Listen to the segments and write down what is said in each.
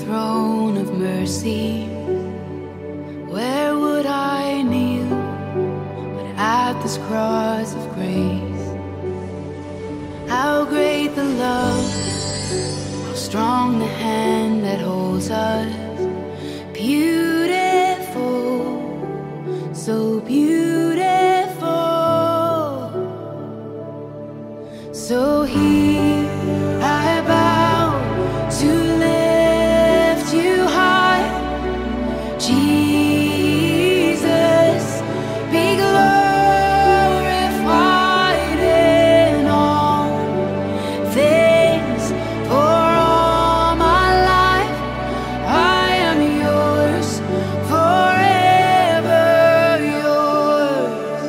throne of mercy, where would I kneel but at this cross of grace? How great the love, how strong the hand that holds us. Beautiful, so beautiful. So here I bow to lift you high, Jesus, be glorified in all things. For all my life I am yours, forever yours.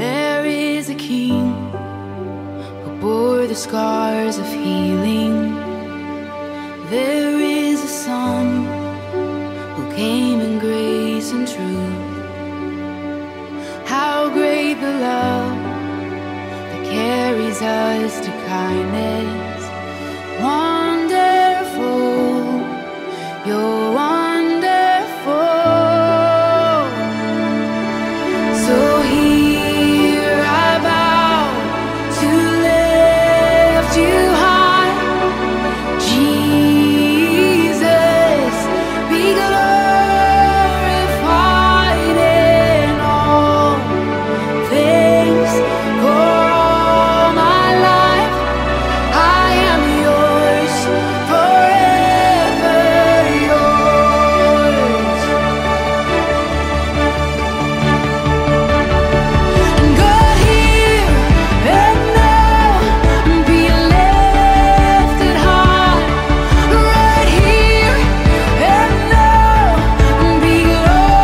There is a King who bore the scars of healing. There is a Son who came in grace and truth. How great the love that carries us to kindness. Wonderful, you're wonderful. So here I bow to lift you high, Jesus, be glorified in all things. For all my life I am yours, forever yours. God, here and now, be lifted high. Right here and now, be glorified.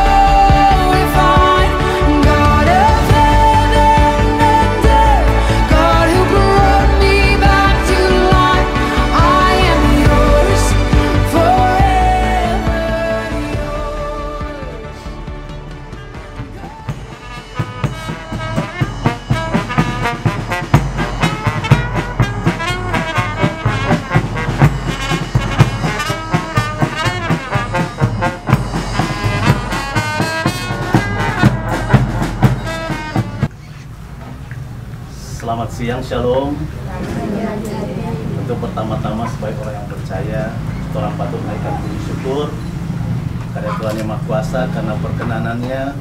God of heaven and earth, God who brought me back to life, I am yours, forever yours. Selamat siang, Shalom. Untuk pertama-tama sebagai orang yang percaya, orang patut menaikkan puji syukur kepada Tuhan Yang Maha Kuasa karena perkenanannya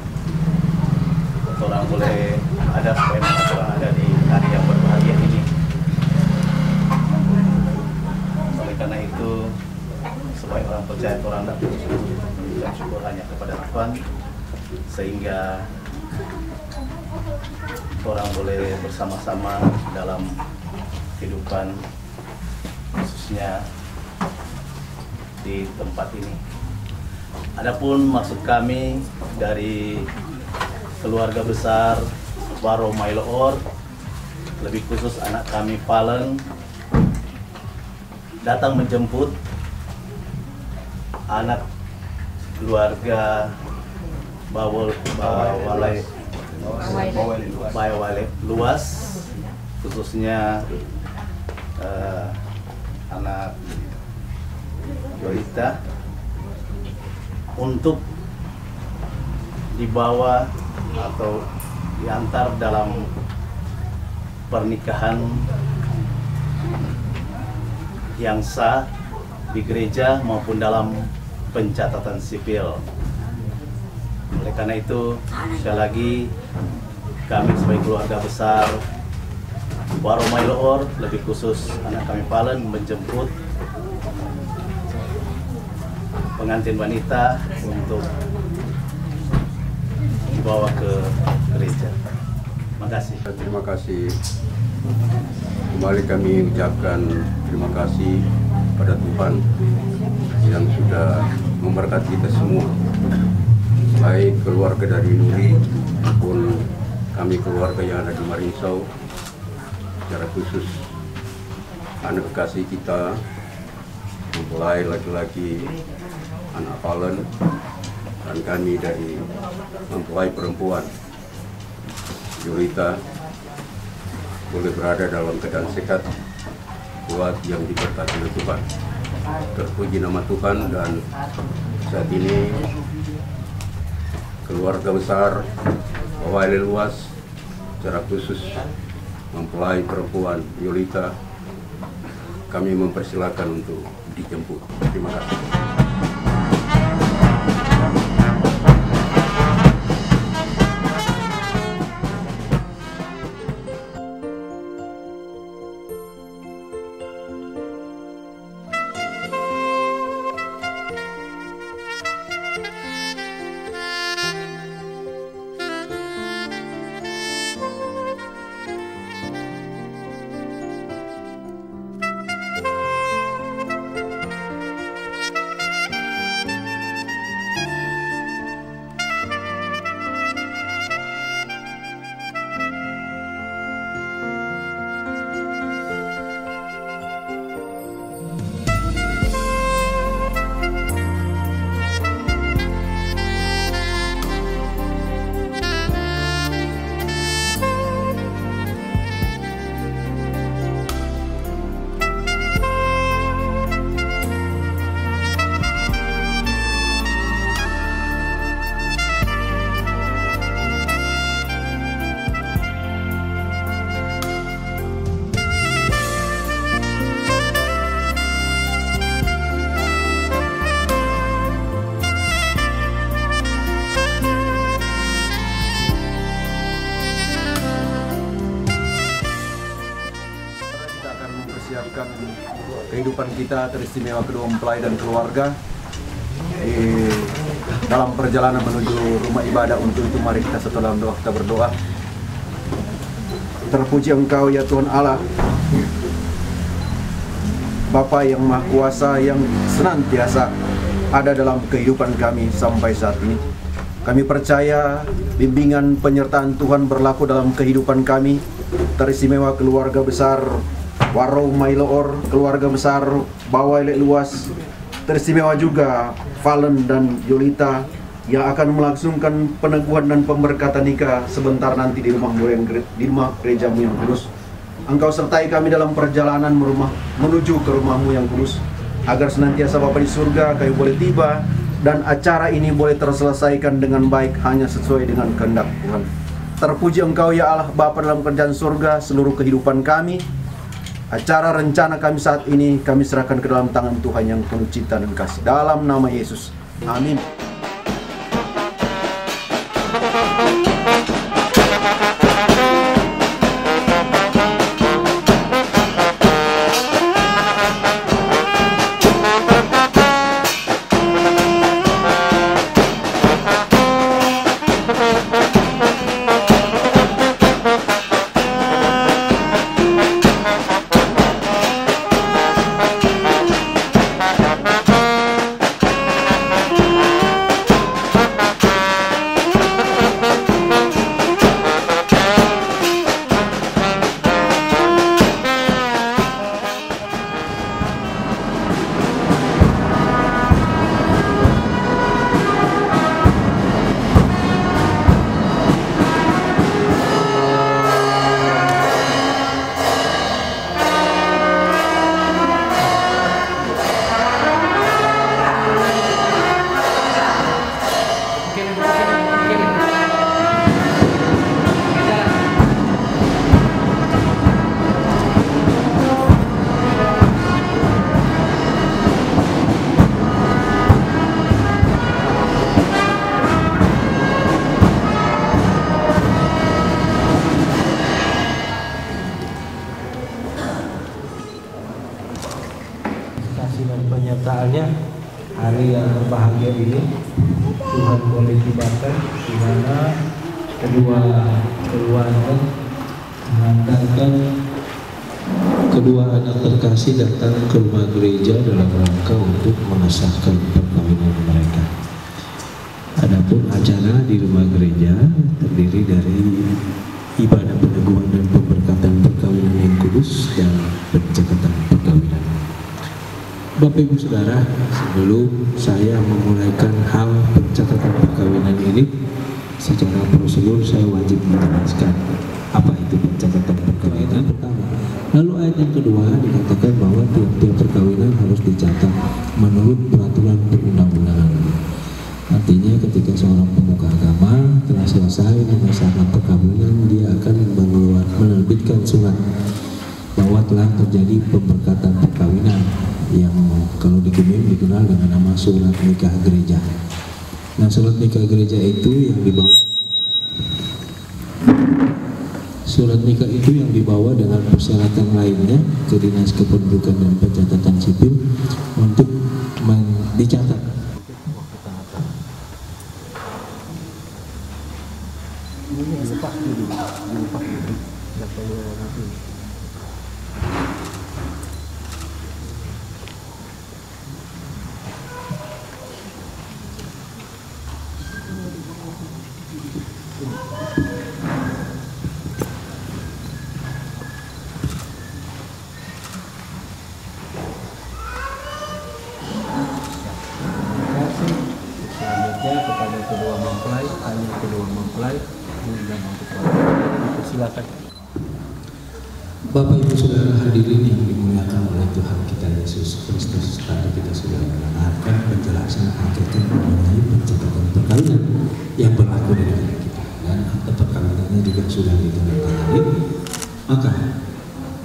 orang boleh ada supaya orang ada di hari yang berbahagia ini. Oleh karena itu, sebagai orang percaya, orang dapat mengucapkan syukur hanya kepada Tuhan sehingga orang boleh bersama-sama dalam kehidupan, khususnya di tempat ini. Adapun maksud kami dari keluarga besar Waro Mailoor, lebih khusus anak kami Palen, datang menjemput anak keluarga Bawale luas, khususnya anak Yolita, untuk dibawa atau diantar dalam pernikahan yang sah di gereja maupun dalam pencatatan sipil. Oleh karena itu, sekali lagi kami sebagai keluarga besar Waro Mailoor, lebih khusus anak kami Palen, menjemput pengantin wanita untuk dibawa ke gereja. Terima kasih. Terima kasih. Kembali kami ucapkan terima kasih pada Tuhan yang sudah memberkati kita semua, baik keluarga dari Nuri maupun kami keluarga yang ada di Marinsau, secara khusus anak kekasih kita, mempelai laki-laki anak Palen, dan kami dari mempelai perempuan Yolita boleh berada dalam keadaan sehat kuat yang diberkati oleh Tuhan. Terpuji nama Tuhan. Dan saat ini keluarga besar Bapak Ele Luas, secara khusus mempelai perempuan Yolita, kami mempersilakan untuk dijemput. Terima kasih. Mempersiapkan kehidupan kita teristimewa kedua mempelai dan keluarga di dalam perjalanan menuju rumah ibadah. Untuk itu mari kita satu dalam doa, kita berdoa. Terpuji Engkau ya Tuhan Allah, Bapa yang Maha Kuasa, yang senantiasa ada dalam kehidupan kami sampai saat ini. Kami percaya bimbingan penyertaan Tuhan berlaku dalam kehidupan kami. Teristimewa keluarga besar Warau Mailoor, keluarga besar Bawa Ele Luas, teristimewa juga Valen dan Yolita yang akan melangsungkan peneguhan dan pemberkatan nikah sebentar nanti di rumah gerejamu yang kudus. Engkau sertai kami dalam perjalanan menuju ke rumahmu yang kudus, agar senantiasa Bapa di surga kami boleh tiba dan acara ini boleh terselesaikan dengan baik hanya sesuai dengan kehendak Tuhan. Terpuji Engkau ya Allah Bapa dalam kerjaan surga, seluruh kehidupan kami. Acara rencana kami saat ini kami serahkan ke dalam tangan Tuhan yang penuh cinta dan kasih. Dalam nama Yesus. Amin. Dan penyertaannya hari yang berbahagia ini Tuhan boleh tibakan di mana kedua keluarga mengantarkan kedua anak terkasih datang ke rumah gereja dalam rangka untuk mengesahkan perkawinan mereka. Adapun acara di rumah gereja terdiri dari ibadah peneguhan dan pemberkatan perkawinan yang kudus dan pencatatan perkawinan. Bapak Ibu Saudara, sebelum saya memulaikan hal pencatatan perkawinan ini, secara prosedur saya wajib menjelaskan apa itu pencatatan perkawinan pertama. Lalu ayat yang kedua dikatakan menurut peraturan perundang-undangan. Artinya ketika seorang pemuka agama telah selesai melaksanakan perkawinan, dia akan menerbitkan surat bahwa telah terjadi pemberkatan perkawinan yang kalau di Kemin dikenal dengan nama surat nikah gereja. Nah, surat nikah gereja itu yang dibawa dengan persyaratan lainnya ke Dinas Kependudukan dan Pencatatan Sipil untuk dicatat. Kepada kedua mempelai, ayah kedua mempelai, dan untuk silakan. Bapak Ibu Saudara hadirin yang dimuliakan oleh Tuhan kita Yesus Kristus, tadi kita sudah mendengarkan penjelasan hakikat mengenai pencatatan perkawinan yang berlaku di negara kita, dan akta perkawinannya juga sudah ditandatangani. Maka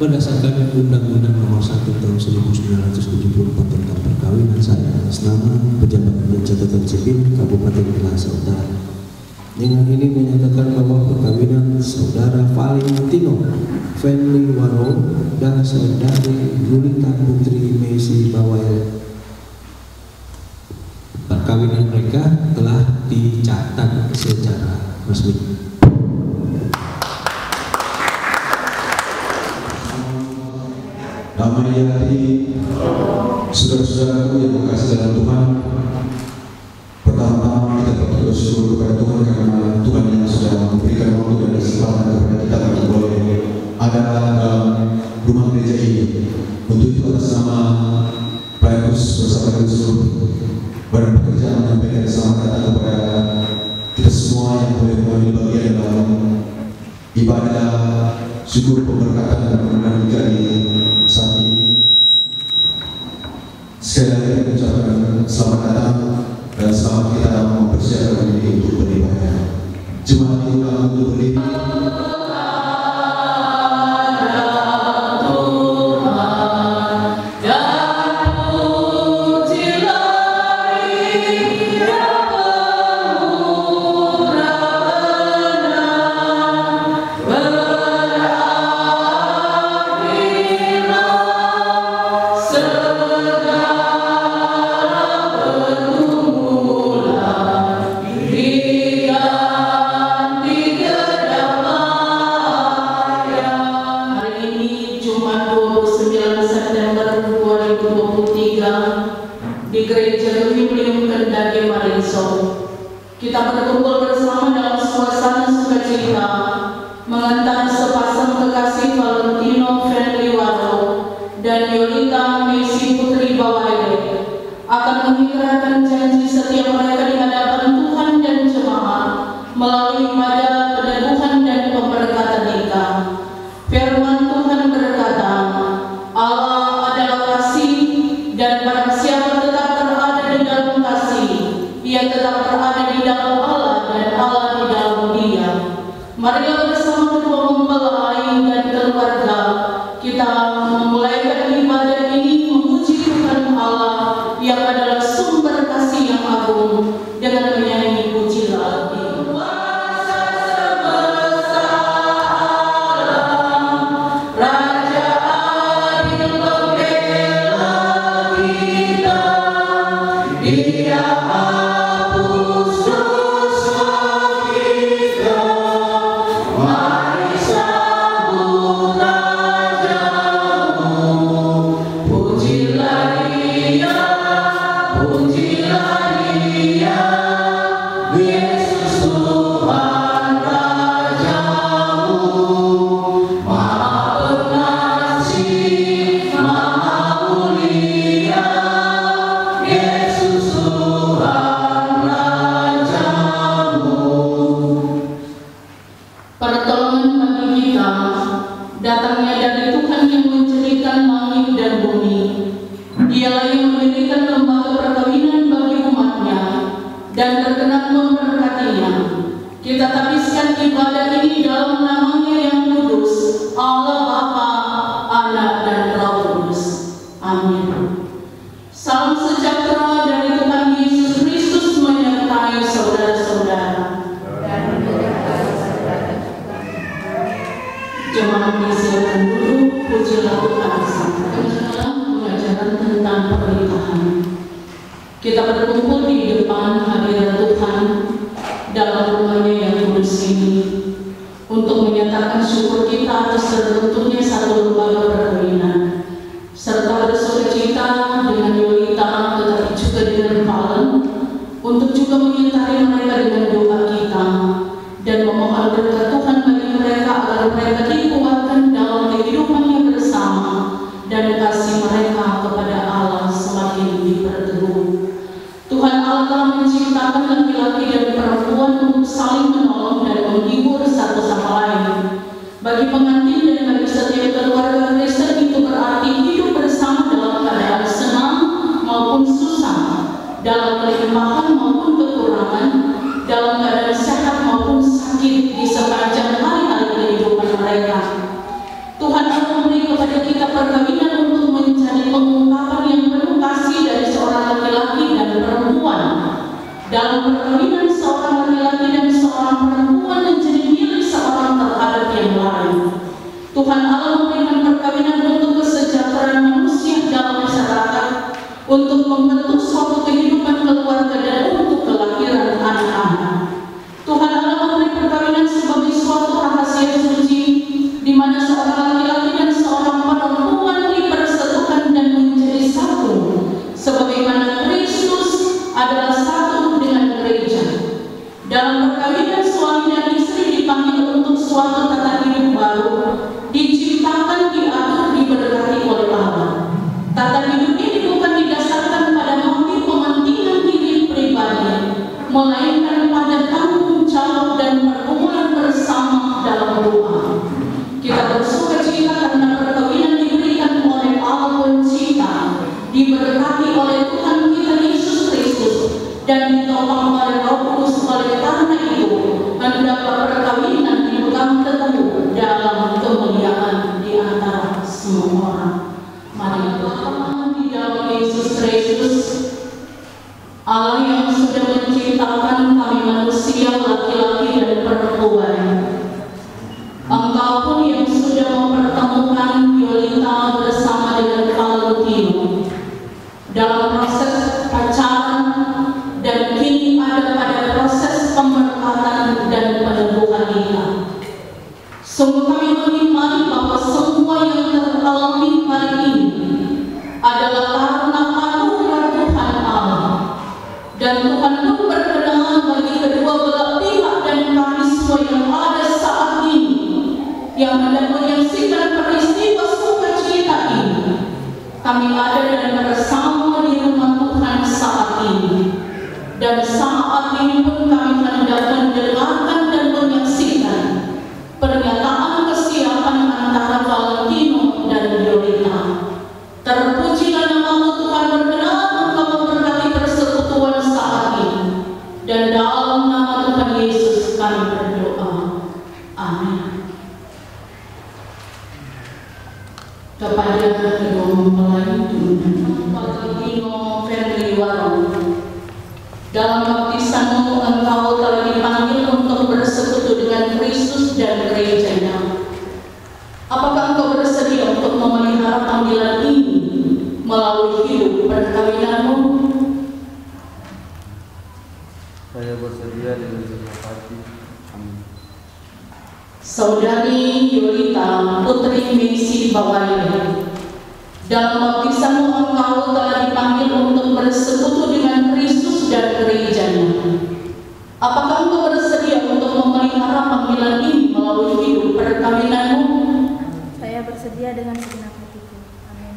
berdasarkan Undang-Undang Nomor 1 Tahun 1974 tentang perkawinan, saya atas nama Pejabat Pencatatan Sipil Kabupaten Minahasa Utara dengan ini menyatakan bahwa perkawinan Saudara Valentino Fenly Waro dan Saudari Yulita Putri Messi Bawel, perkawinan mereka telah dicatat secara resmi. Damai hati saudara-saudaraku yang berkasih dalam Tuhan. Pertama-tama kita bersyukur kepada Tuhan karena Tuhan yang sudah memberikan waktu dan kesempatan kepada kita untuk boleh ada dalam rumah gereja ini. Untuk itu atas nama Pak Gus bersama dengan seluruh badan pekerjaan menyampaikan selamat datang kepada kita semua yang boleh mengambil bagian dalam ibadah syukur pemberkatan dan kemudian menjadi saat ini. Sekali lagi kita ucapkan selamat datang dan selamat kita mempersiapkan diri untuk beribadah. Jemaat diundang untuk berdiri. Di Gereja Biblium Kendari Marinso, kita berkumpul bersama dalam suasana sukacita mengantar sepasang kekasih Valentino Fenly Waro dan Yulita Messi Putri Bawel akan mengikrarkan janji setia mereka di hadapan Tuhan dan jemaat melalui ibadah peneduhan dan pemberkatan nikah. Firman Tuhan berkata, Allah adalah kasih, dan barang siapa tetap berada di dalam kasih, ia tetap berada di dalam Allah dan Allah di dalam dia. Mari bersama kedua mempelai dan keluarga kita memulaikan ibadah Amin. Salam sejahtera dari Tuhan Yesus Kristus menyertai saudara-saudara. Jemaat disilakan duduk, pujilah Tuhan bersama. Dalam pengajaran tentang pernikahan, kita berkumpul di depan hadirat Tuhan dalam rumahnya yang kudus ini untuk menyatakan syukur kita atas terbentuknya satu lembaga perkawinan, serta bersukacita dengan Yolita tetapi juga dengan Valen, untuk juga menyertai mereka dengan doa kita dan memohon berkat Tuhan bagi mereka agar mereka dikuatkan dalam kehidupannya bersama dan kasih mereka kepada Allah semakin diperteguh. Tuhan Allah telah menciptakan laki-laki dan perempuan untuk saling menolong dan menghibur satu sama lain. Bagi pengantin dan bagi setiap keluarga Kristen itu berarti hidup bersama dalam keadaan senang maupun susah, dalam kelimpahan maupun kekurangan, dalam keadaan sehat maupun sakit di sepanjang hari-hari kehidupan mereka. Tuhan Allah memberi kepada kita perkawinan untuk menjadi pengungkapan yang penuh kasih dari seorang laki-laki dan perempuan. Dalam perkawinan seorang laki-laki dan seorang perempuan menjadi milik seorang terhadap yang lain. Tuhan Allah memberikan perkawinan untuk kesejahteraan manusia dalam masyarakat, untuk membentuk suatu kehidupan keluarga dan untuk kelahiran anak-anak. Tuhan Allah memberi perkawinan sebagai suatu rahasia suci, di mana seorang laki-laki dan seorang perempuan dipersatukan dan menjadi satu, sebagaimana Kristus adalah satu dengan gereja. Dalam perkawinan suami dan istri dipanggil untuk suatu tata hidup baru, diciptakan, diatur, diberkati oleh Allah. Tata hidup ini bukan didasarkan pada motif kepentingan diri pribadi, melainkan pada tanggung jawab dan pergumulan bersama dalam doa. Kita bersukacita karena perkawinan diberikan oleh Allah Pencipta, diberkati oleh Tuhan kita Yesus Kristus, dan ditopang oleh Roh Kudus. Oleh karena itu, hendaklah perkawinan dipegang teguh dalam kemuliaan di antara semua orang. Mari Bapa di dalam Yesus Kristus, Allah yang sudah menciptakan kami manusia laki-laki dan perempuan, Engkau pun yang sudah mempertemukan Yolita bersama dengan Valentino dalam proses pacaran, dan kini ada pada proses pemberkatan dan peneguhan nikah. Sungguh kami mengimani bahwa semua yang teralami hari ini adalah karena anugerah Tuhan Allah, dan Tuhan pun berkenan bagi kedua belah pihak dan karisma yang ada saat ini, yang hendak menyaksikan peristiwa sukacita ini. Kami ada dan bersama di rumah Tuhan saat ini, dan saat ini pun kami hendak mendengarkan dan menyaksikan pernyataan kesiapan antara Valentino dan Yolita. Terpujilah nama Tuhan, berkenan Engkau memberkati persekutuan saat ini, dan dalam nama Tuhan Yesus kami berdoa. Amin. Kepada kedua mempelai Valentino Fenriwaro, dalam baptisanmu engkau telah dipanggil untuk bersekutu dengan Kristus dan gerejanya. Apakah engkau bersedia untuk memelihara panggilan ini melalui hidup perkawinanmu? Saya bersedia dengan senang hati. Amin. Saudari Yolita Putri Misi Bawaili, dalam baptisanmu engkau telah dipanggil untuk bersekutu dengan Kristus dan gerejanya. Apakah engkau bersedia untuk memelihara panggilan ini melalui hidup perkawinanmu? Saya bersedia dengan segenap hatiku. Amin.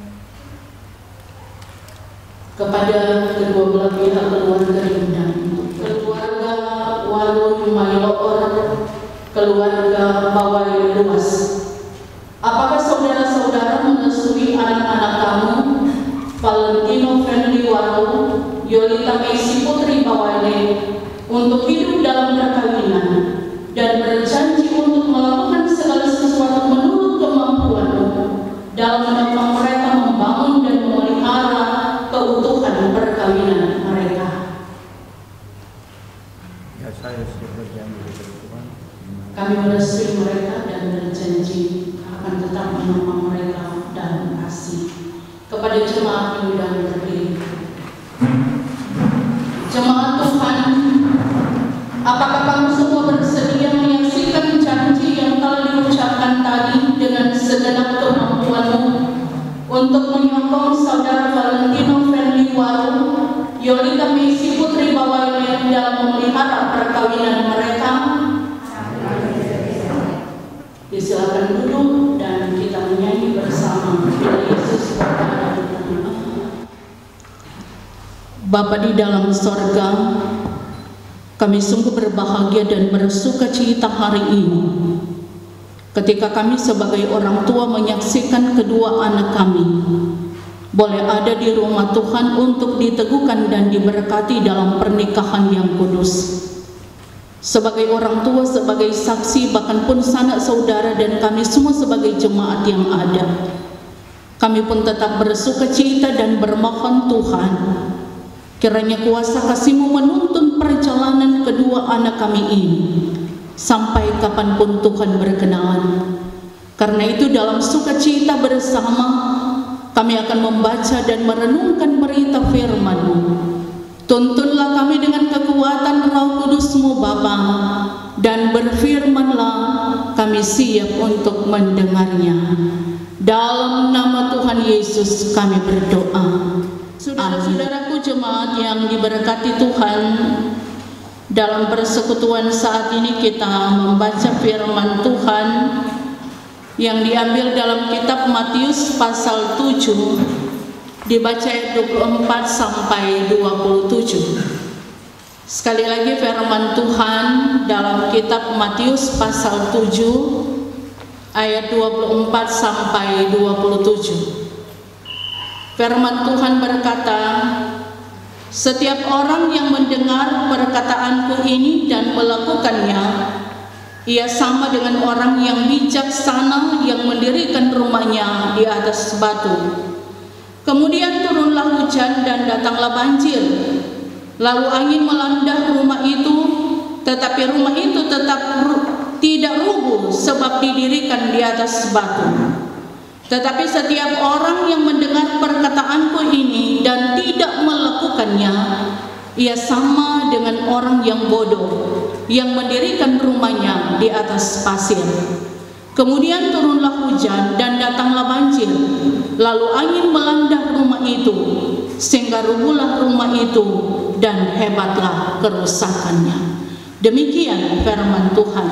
Kepada kedua belah pihak keluarga diundang, keluarga Walu Yumayloor, keluarga Bawaili Luas, apakah saudara-saudara merestui anak-anak kamu, Valentino Fenriwaro, Yolita Misi Putri Bawaili, untuk hidup dalam perkawinan dan berjanji untuk melakukan segala sesuatu menurut kemampuanmu dalam menopang mereka membangun dan memelihara kami merestui mereka dan berjanji akan tetap menolong mereka dalam kasih. Kepada jemaat yang sudah berdiri, jemaat Tuhan, apakah kamu semua bersedia menyaksikan janji yang telah diucapkan tadi dengan segenap kemampuanmu untuk menyokong saudara Valentino Friendly Waro, Yolita Messi Putri Bawaile dalam memelihara perkawinan mereka? Silakan duduk dan kita menyanyi bersama bila Yesus berada di tengah. Bapa di dalam sorga, kami sungguh berbahagia dan bersukacita hari ini ketika kami sebagai orang tua menyaksikan kedua anak kami boleh ada di rumah Tuhan untuk diteguhkan dan diberkati dalam pernikahan yang kudus. Sebagai orang tua, sebagai saksi, bahkan pun sanak saudara dan kami semua sebagai jemaat yang ada, kami pun tetap bersukacita dan bermohon Tuhan, kiranya kuasa kasih-Mu menuntun perjalanan kedua anak kami ini sampai kapanpun Tuhan berkenan. Karena itu dalam sukacita bersama kami akan membaca dan merenungkan berita firman-Mu. Tuntunlah kami dengan kekuatan Roh Kudus-Mu Bapa, dan berfirmanlah, kami siap untuk mendengarnya. Dalam nama Tuhan Yesus kami berdoa. Saudara-saudaraku jemaat yang diberkati Tuhan, dalam persekutuan saat ini kita membaca firman Tuhan yang diambil dalam kitab Matius pasal 7, dibaca ayat 24 sampai 27. Sekali lagi firman Tuhan dalam kitab Matius pasal 7 ayat 24 sampai 27. Firman Tuhan berkata, setiap orang yang mendengar perkataanku ini dan melakukannya, ia sama dengan orang yang bijaksana yang mendirikan rumahnya di atas batu. Kemudian turunlah hujan dan datanglah banjir. Lalu angin melanda rumah itu, tetapi rumah itu tetap tidak rubuh sebab didirikan di atas batu. Tetapi setiap orang yang mendengar perkataanku ini dan tidak melakukannya, ia sama dengan orang yang bodoh yang mendirikan rumahnya di atas pasir. Kemudian turunlah hujan dan datanglah banjir, lalu angin melanda rumah itu, sehingga rubuhlah rumah itu dan hebatlah kerusakannya. Demikian firman Tuhan.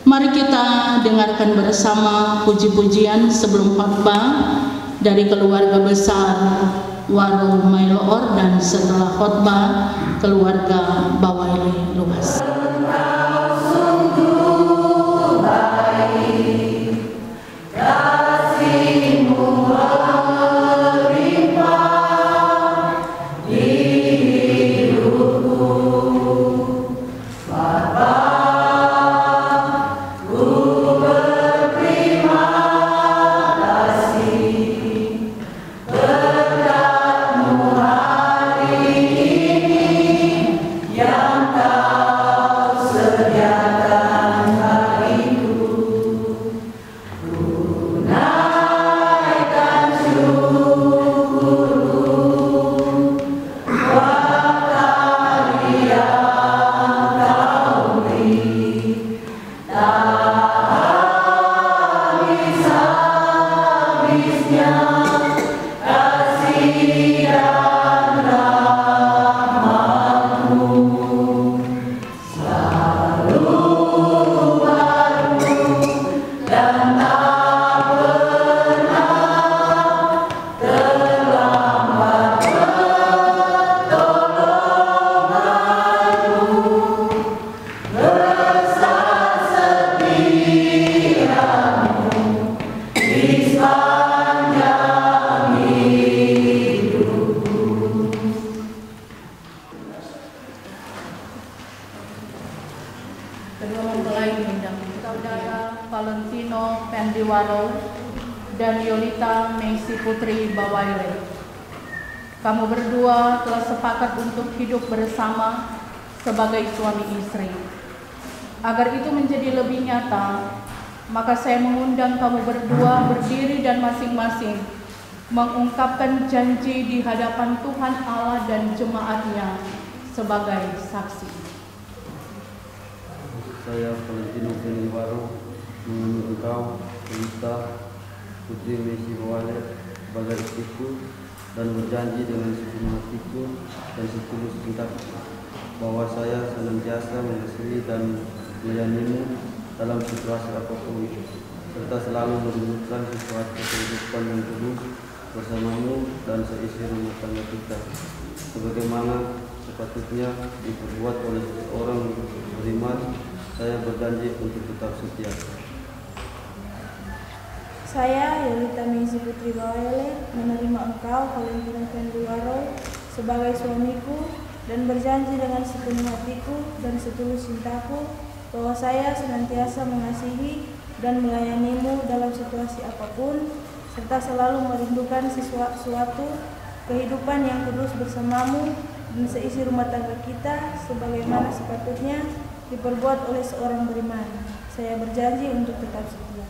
Mari kita dengarkan bersama puji-pujian sebelum khotbah dari keluarga besar Waro Mailoor, dan setelah khotbah keluarga Bawaile Luas. Valentino Friendly Waro dan Yolita Messi Putri Bawaile. Kamu berdua telah sepakat untuk hidup bersama sebagai suami istri. Agar itu menjadi lebih nyata, maka saya mengundang kamu berdua berdiri dan masing-masing mengungkapkan janji di hadapan Tuhan Allah dan jemaatnya sebagai saksi. Saya Valentino Fenliwaro menyuruh engkau, Yolita Putri Messi Bawale, sebagai istriku, dan berjanji dengan sepenuh hatiku dan setulus cintaku bahwa saya senantiasa mengasihi dan melayanimu dalam situasi apapun, serta selalu merindukan sesuatu kehidupan yang penuh bersamamu dan seisi rumah tangga kita, sebagaimana sepatutnya diperbuat oleh seorang beriman. Saya berjanji untuk tetap setia. Saya, Yolita Messi Putri Bawale, menerima engkau, Valentino Fenliwaro, sebagai suamiku dan berjanji dengan sepenuh hatiku dan setulus cintaku bahwa saya senantiasa mengasihi dan melayanimu dalam situasi apapun, serta selalu merindukan suatu kehidupan yang kudus bersamamu dan seisi rumah tangga kita sebagaimana sepatutnya diperbuat oleh seorang beriman. Saya berjanji untuk tetap setia.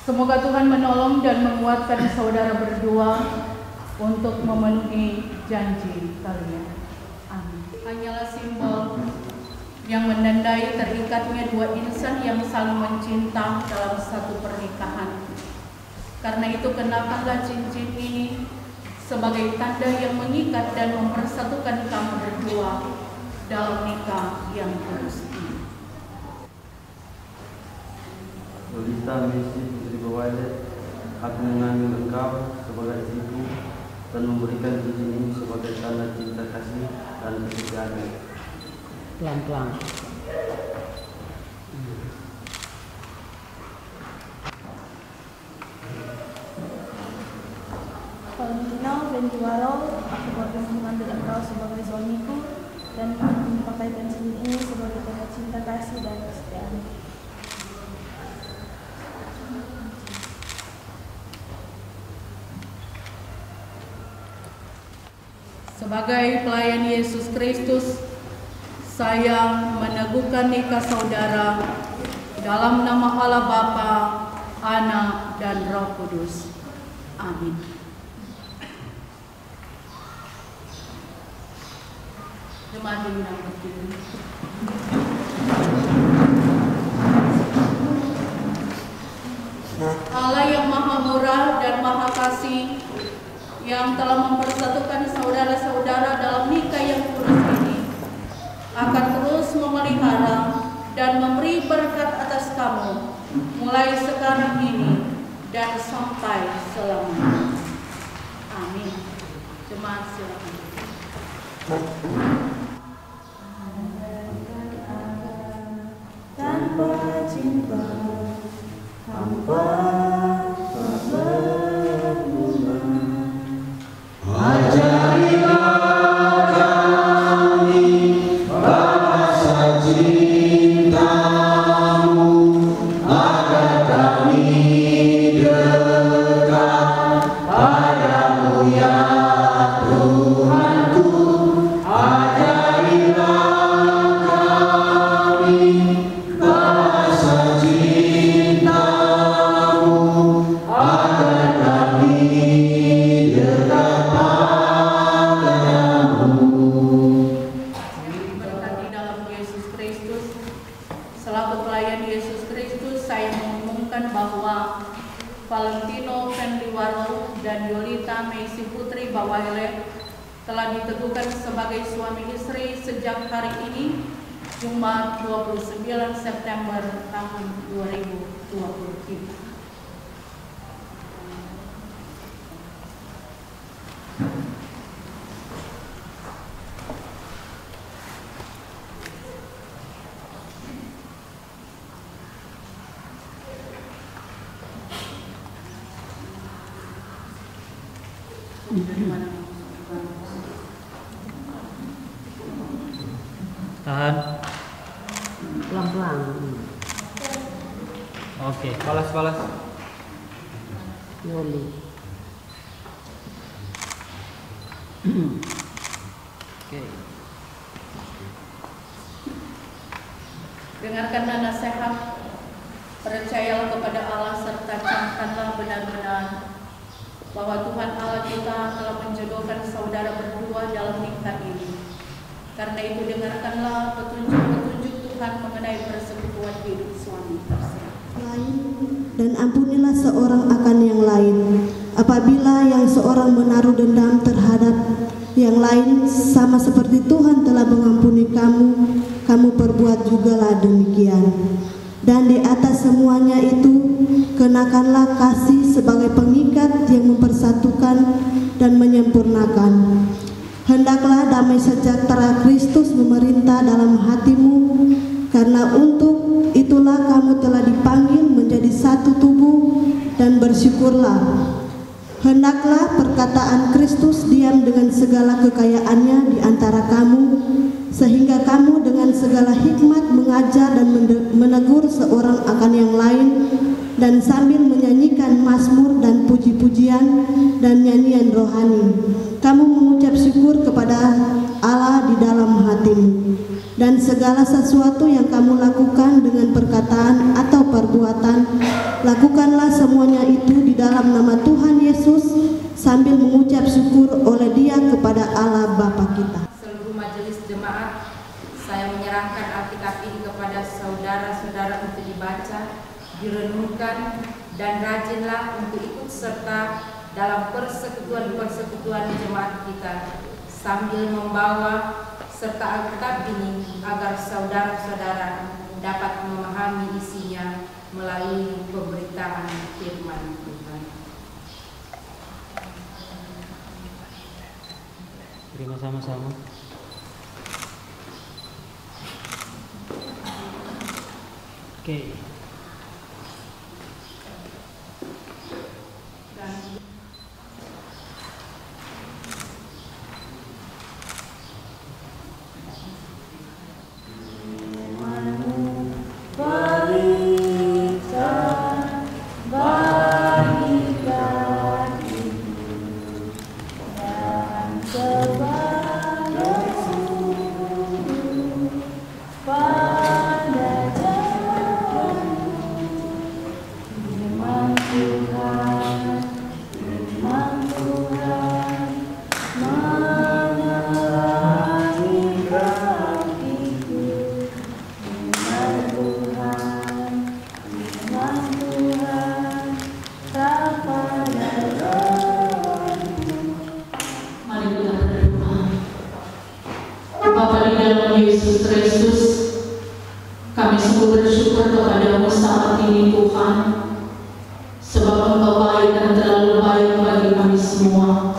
Semoga Tuhan menolong dan menguatkan saudara berdua untuk memenuhi janji kalian. Amin. Hanyalah simbol yang menandai terikatnya dua insan yang saling mencinta dalam satu pernikahan. Karena itu kenakanlah cincin ini sebagai tanda yang mengikat dan mempersatukan kamu berdua dalam nikah yang kudus ini. Yolita Messi Putri Bawale, aku mengambil engkau sebagai istriku dan memberikan cincin ini sebagai tanda cinta kasih dan kesetiaan. Pelan-pelan. Valentino Fenliwaro, aku berjanji mengambil engkau sebagai suamiku dan memakaikan cincin ini sebagai tanda cinta kasih dan kesetiaan. Sebagai pelayan Yesus Kristus, saya meneguhkan nikah saudara dalam nama Allah Bapa, Anak, dan Roh Kudus. Amin. Jemaat diundang berdiri. Allah yang Maha Murah dan Maha Kasih, yang telah mempersatukan saudara-saudara dalam nikah yang kudus ini, akan terus memelihara dan memberi berkat atas kamu mulai sekarang ini dan sampai selamanya. Amin. Jemaat silakan. Tanpa cinta, hampa tak berguna. Ajarilah kami bahasa cintamu, agar kami dekat padamu ya Tuhanku. Ajarilah kami bahasa cintamu, agar kami dekat padamu. Berkati dalam Yesus Kristus, selaku pelayan Yesus Kristus, saya mengumumkan bahwa Valentino Fenliwaro dan Yolita Messi Putri Bawale telah diteguhkan sebagai suami istri sejak hari ini, Jumat 29 September tahun 2023. Tahan. Pelan-pelan. Oke, balas. Yoli. Oke. Dengarkanlah nasihat, percayalah kepada Allah serta camkanlah benar-benar bahwa Tuhan Allah kita telah menjodohkan saudara berdua dalam nikah ini. Karena itu dengarkanlah petunjuk-petunjuk Tuhan mengenai persekutuan hidup suami terserah. Dan ampunilah seorang akan yang lain. Apabila yang seorang menaruh dendam terhadap yang lain, sama seperti Tuhan telah mengampuni kamu, kamu perbuat jugalah demikian. Dan di atas semuanya itu, kenakanlah kasih sebagai pengikat yang mempersatukan dan menyempurnakan. Hendaklah damai sejahtera Kristus memerintah dalam hatimu, karena untuk itulah kamu telah dipanggil menjadi satu tubuh, dan bersyukurlah. Hendaklah perkataan Kristus diam dengan segala kekayaannya di antara kamu, sehingga kamu dengan segala hikmat mengajar dan menegur seorang akan yang lain, dan sambil menyanyikan mazmur dan puji-pujian dan nyanyian rohani, kamu mengucap syukur kepada Allah di dalam hatimu. Dan segala sesuatu yang kamu lakukan dengan perkataan atau perbuatan, lakukanlah semuanya itu di dalam nama Tuhan Yesus, sambil mengucap syukur oleh Dia kepada Allah Bapa kita. Seluruh majelis jemaat, saya menyerahkan Alkitab ini kepada saudara-saudara untuk dibaca, direnungkan, dan rajinlah untuk ikut serta dalam persekutuan-persekutuan jemaat kita, sambil membawa serta Alkitab ini agar saudara-saudara dapat memahami isinya melalui pemberitaan firman Tuhan. Terima sama-sama. Oke. Yesus Kristus, kami sungguh bersyukur kepada-Mu saat ini Tuhan, sebab Engkau baik dan terlalu baik bagi kami semua.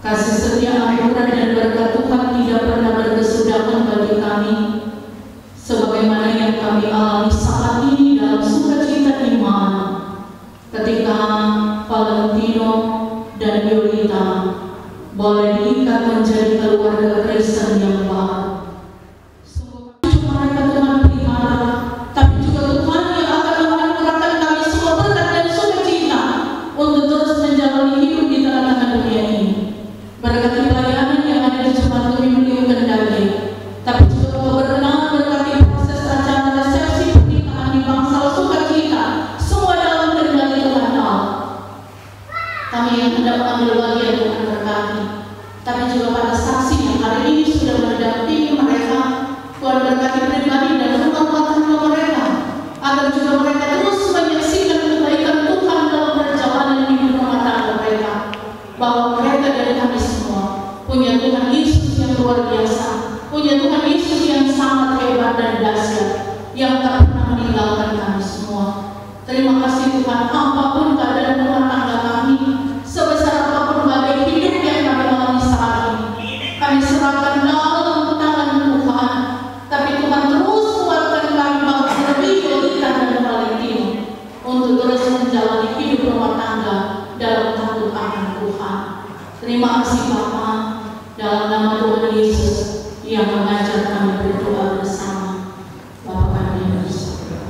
Kasih setia, anugerah dan berkat Tuhan tidak pernah berkesudahan bagi kami, sebagaimana yang kami alami saat ini dalam sukacita iman, ketika Valentino dan Yolita boleh diikat menjadi keluarga Kristen yang baru. Terima kasih Bapa, dalam nama Tuhan Yesus yang mengajar kami berdoa bersama. Bapa kami yang di surga,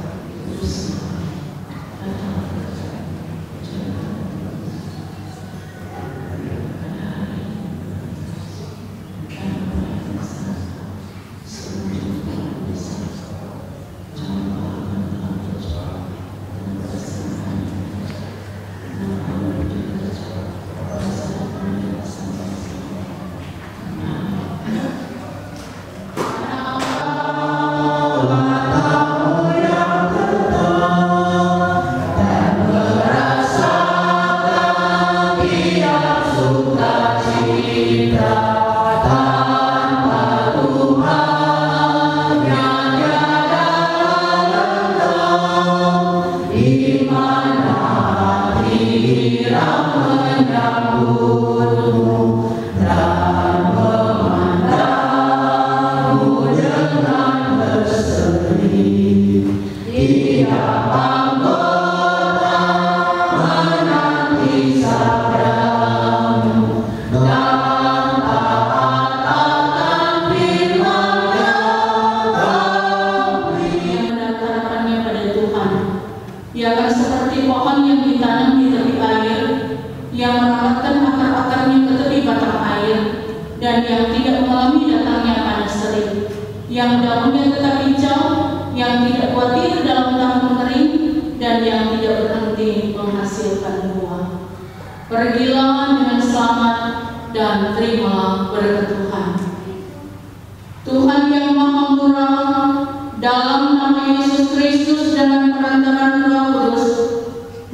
Pergilah dengan selamat dan terimalah berkat Tuhan. Tuhan yang Maha Murah, dalam nama Yesus Kristus dengan perantaraan Roh Kudus,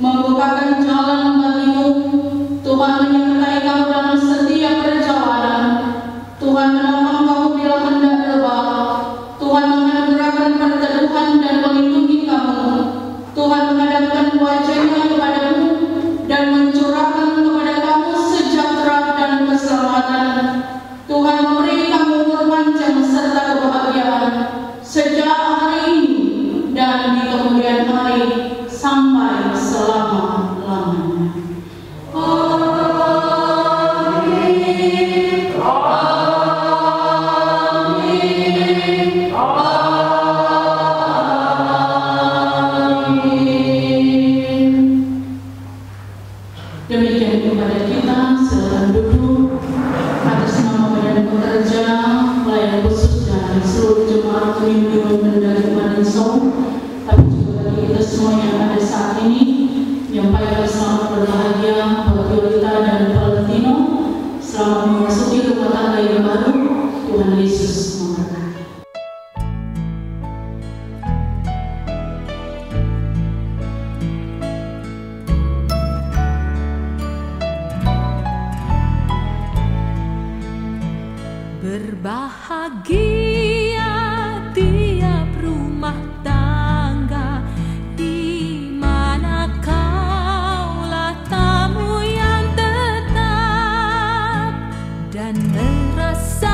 membukakan jalan bagimu. Tuhan menyertai kau dalam setiap perjalanan. Tuhan menolong kau bila hendak rebah. Tuhan menganugerahkan perteduhan dan melindungi kamu. Tuhan menghadapkan wajahnya kepadamu dan mencurahkan kepada kamu sejahtera dan keselamatan. Tuhan memberi kamu umur panjang serta kebahagiaan sejak hari ini dan di kemudian hari sampai selama-lamanya. Demikian kepada kita, silakan duduk. Atas nama badan pekerja, pelayan khusus dan seluruh jemaat Pemimpin Pendaki Marinso, tapi juga bagi kita semua yang ada saat ini, menyampaikan selamat berbahagia buat Yolita dan Valentino. Selamat memasuki rumah tangga yang baru. Tuhan Yesus memberkati. Berbahagia tiap rumah tangga di mana kaulah tamu yang tetap dan merasakan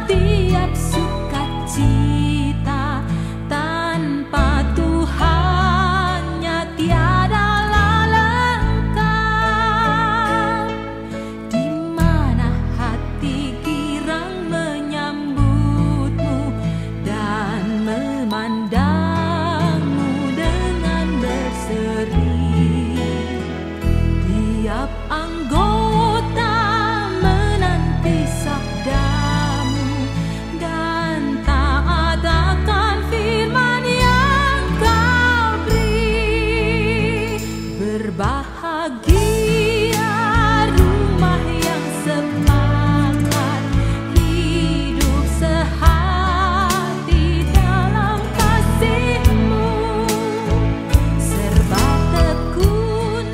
tiap sukacita. Tanpa Tuhannya tiadalah lengkap, di mana hati girang menyambutmu dan memandangmu dengan berseri. Tiap anggota menanti sabdamu dan taat akan firman yang kau beri. Berbahagia rumah yang sepakat, hidup sehati dalam kasih-Mu, serba tekun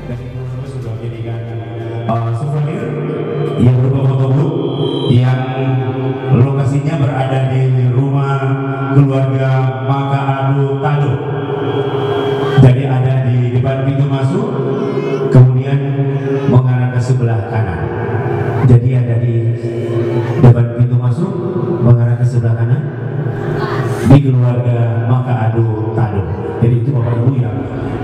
dan itu sudah menjadikan souvenir yang berupa fotobook yang lokasinya berada di rumah keluarga Maka Adu Tado. Jadi ada di depan pintu masuk, kemudian mengarah ke sebelah kanan. Jadi ada di depan pintu masuk, mengarah ke sebelah kanan, di keluarga Maka Adu Tado. Jadi itu Bapak Ibu yang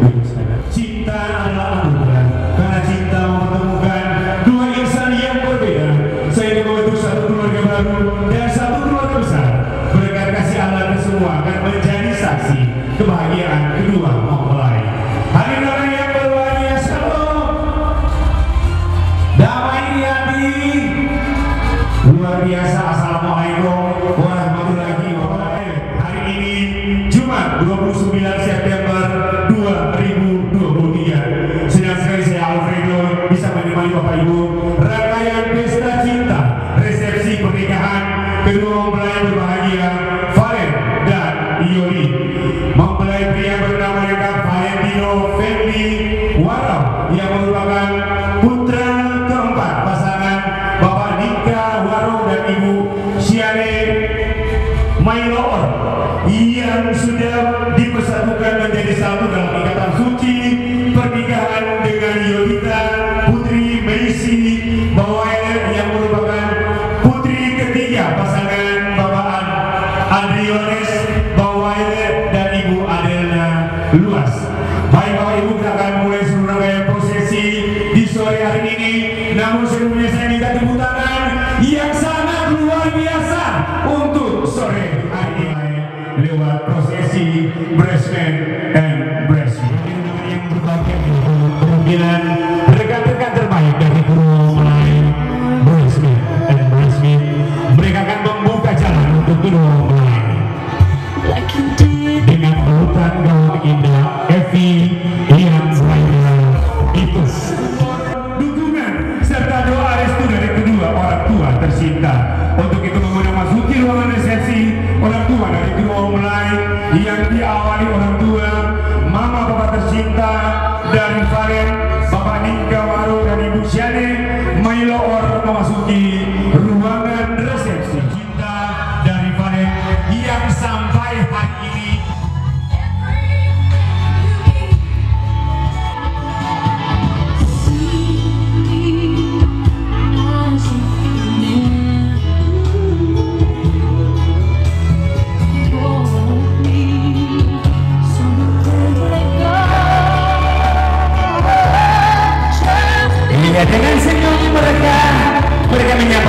duduk sekarang. Cinta adalah anugerah, karena cinta mempertemukan dua insan yang berbeda sehingga membentuk satu keluarga baru dan satu keluarga besar. Berkat kasih Allah ke semua akan menjadi saksi kebahagiaan kedua mempelai. Hadirin orang yang berbahagia, shalom, damai di hati, luar biasa. Assalamualaikum warahmatullahi wabarakatuh. Hari ini Jumat 29 September 2023. Senang sekali saya Alfredo bisa menemani Bapak Ibu rangkaian pesta cinta resepsi pernikahan kedua mempelai berbahagia Valen dan Yoli. Mempelai pria bernama lengkap Valentino Fenly Warau yang merupakan putra keempat pasangan Bapak Nika Warau dan Ibu Siane Mailoor yang sudah dipersatukan menjadi satu dalam ikatan suci pernikahan dengan Yolita Putri Meisi Bawaele yang merupakan putri ketiga pasangan Bapak Adriones Bawaele dan Ibu Adelna Luas. Baik Bapak Ibu, kita akan mulai seluruh rangkaian prosesi di sore hari ini. Namun sebelumnya saya minta tepuk tangan yang sangat luar biasa untuk sore hari ini lewat prosesi Breastman and Breastman yang berbahagia kemungkinan rekan-rekan terbaik dari kedua mempelai Breastman and Breastman. Mereka akan membuka jalan untuk kedua mempelai dengan urutan gawang indah Evi yang Raina itu dukungan serta doa restu dari kedua orang tua tercinta. Untuk itu memasuki ruangan resepsi orang tua dari kedua mempelai yang diawali orang tua mama bapak tercinta dari Valen Bapak Nika Warau dan Ibu Siane Mailoor memasuki ruangan resepsi cinta dari Valen yang sampai hari ini dengan senyum mereka menyapa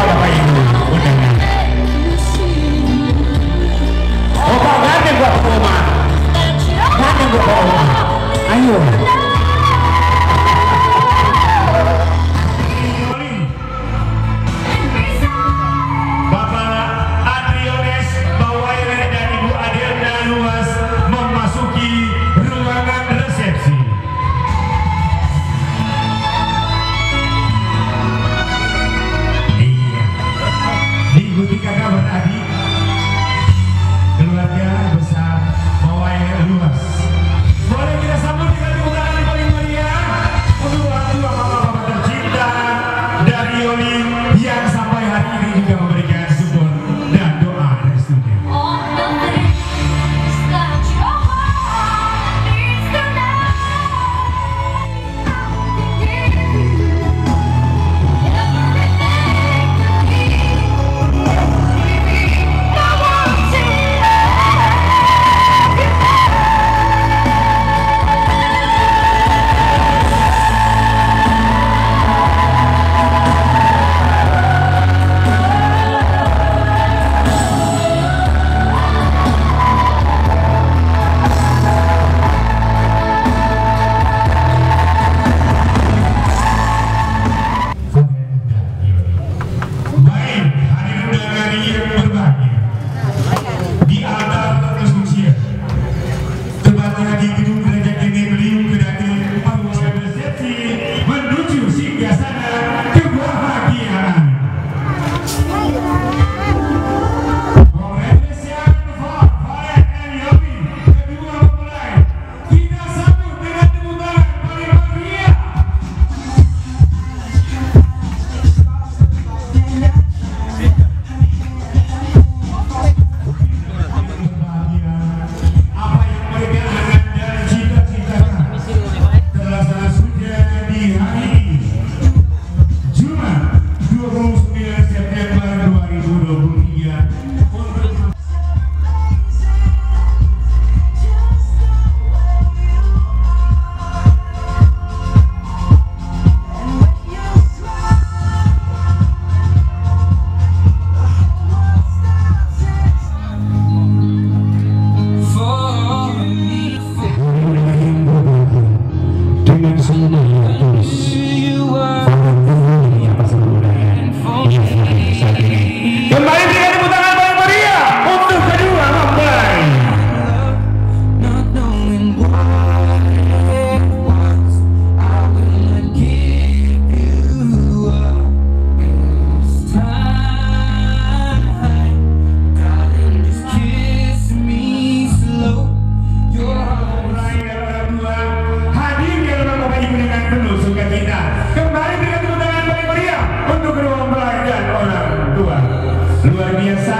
biasa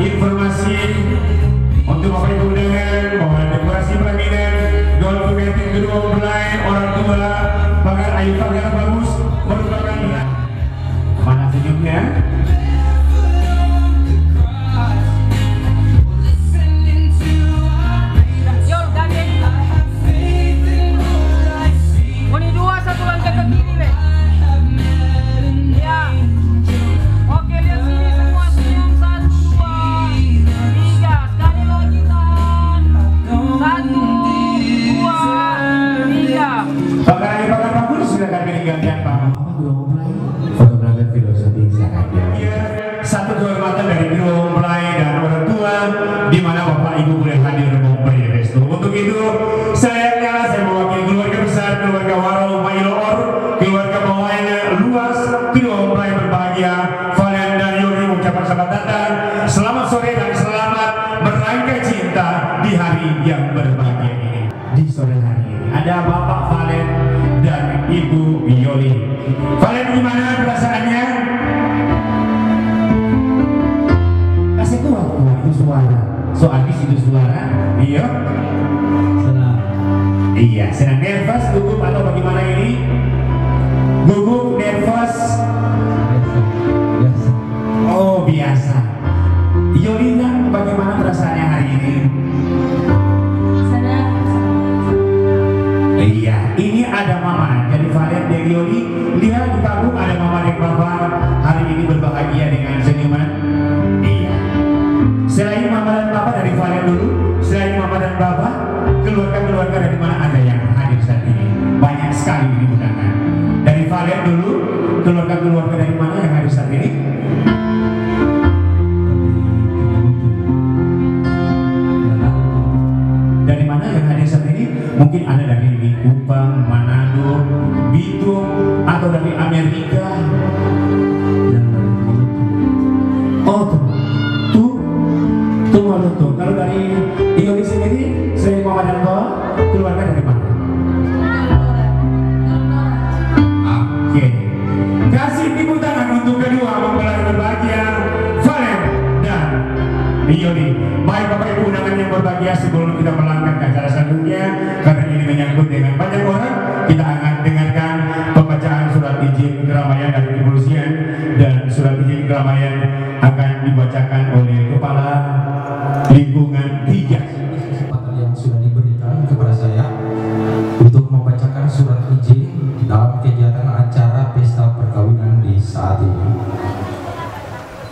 informasi untuk Bapak Ibu undangan bahwa dekorasi pelaminan gaun pengantin kedua mempelai orang tua pagar ayu pagar bagus merupakan mana senyumnya. Satu kehormatan dari biro mempelai dan orang tua di mana Bapak Ibu boleh hadir memberi restu. Untuk itu saya mewakili keluarga besar keluarga Warau Mailor, keluarga bawahnya luas, kedua mempelai berbahagia Valen dan Yoni mengucapkan selamat datang, selamat sore dan selamat merangkai cinta di hari yang berbahagia ini. Di sore hari ini ada Bapak Valen dan Ibu Yoni. Valen, gimana perasaannya? Itu suara, soalnya itu suara, iya. Senang. Iya, senang. Nervous, gugup atau bagaimana ini? Gugup, nervous. Biasa. Oh, biasa. Yolina, bagaimana perasaannya hari ini? Senang. Iya, ini ada mama. Jadi Valen dari Yoli, lihat di panggung ada mama dan papa hari ini berbahagia dengan senyuman. Iya. Selain mama dan papa dari Valen dulu, selain mama dan papa, keluarga-keluarga dari mana ada yang hadir saat ini? Banyak sekali ini undangan. Dari Valen dulu, keluarga-keluarga dari mana yang hadir saat ini? Dari mana yang hadir saat ini? Mungkin ada dari Kupang, Manado, Bitung, atau dari Amerika. Oh, tuh. Kalau dari Indonesia sendiri, selain mama dan papa, keluarga dari mana? Oke. Kasih tepuk tangan untuk kedua mempelai berbahagia, Valen dan Yoni. Baik Bapak Ibu undangan yang berbahagia, sebelum kita melangkah ke acara selanjutnya, karena ini menyangkut dengan banyak orang, kita akan dengarkan pembacaan surat izin keramaian dari kepolisian, dan surat izin keramaian akan dibacakan oleh Kepala Lingkungan 3. Kesempatan yang sudah diberikan kepada saya untuk membacakan surat izin dalam kegiatan acara pesta perkawinan di saat ini.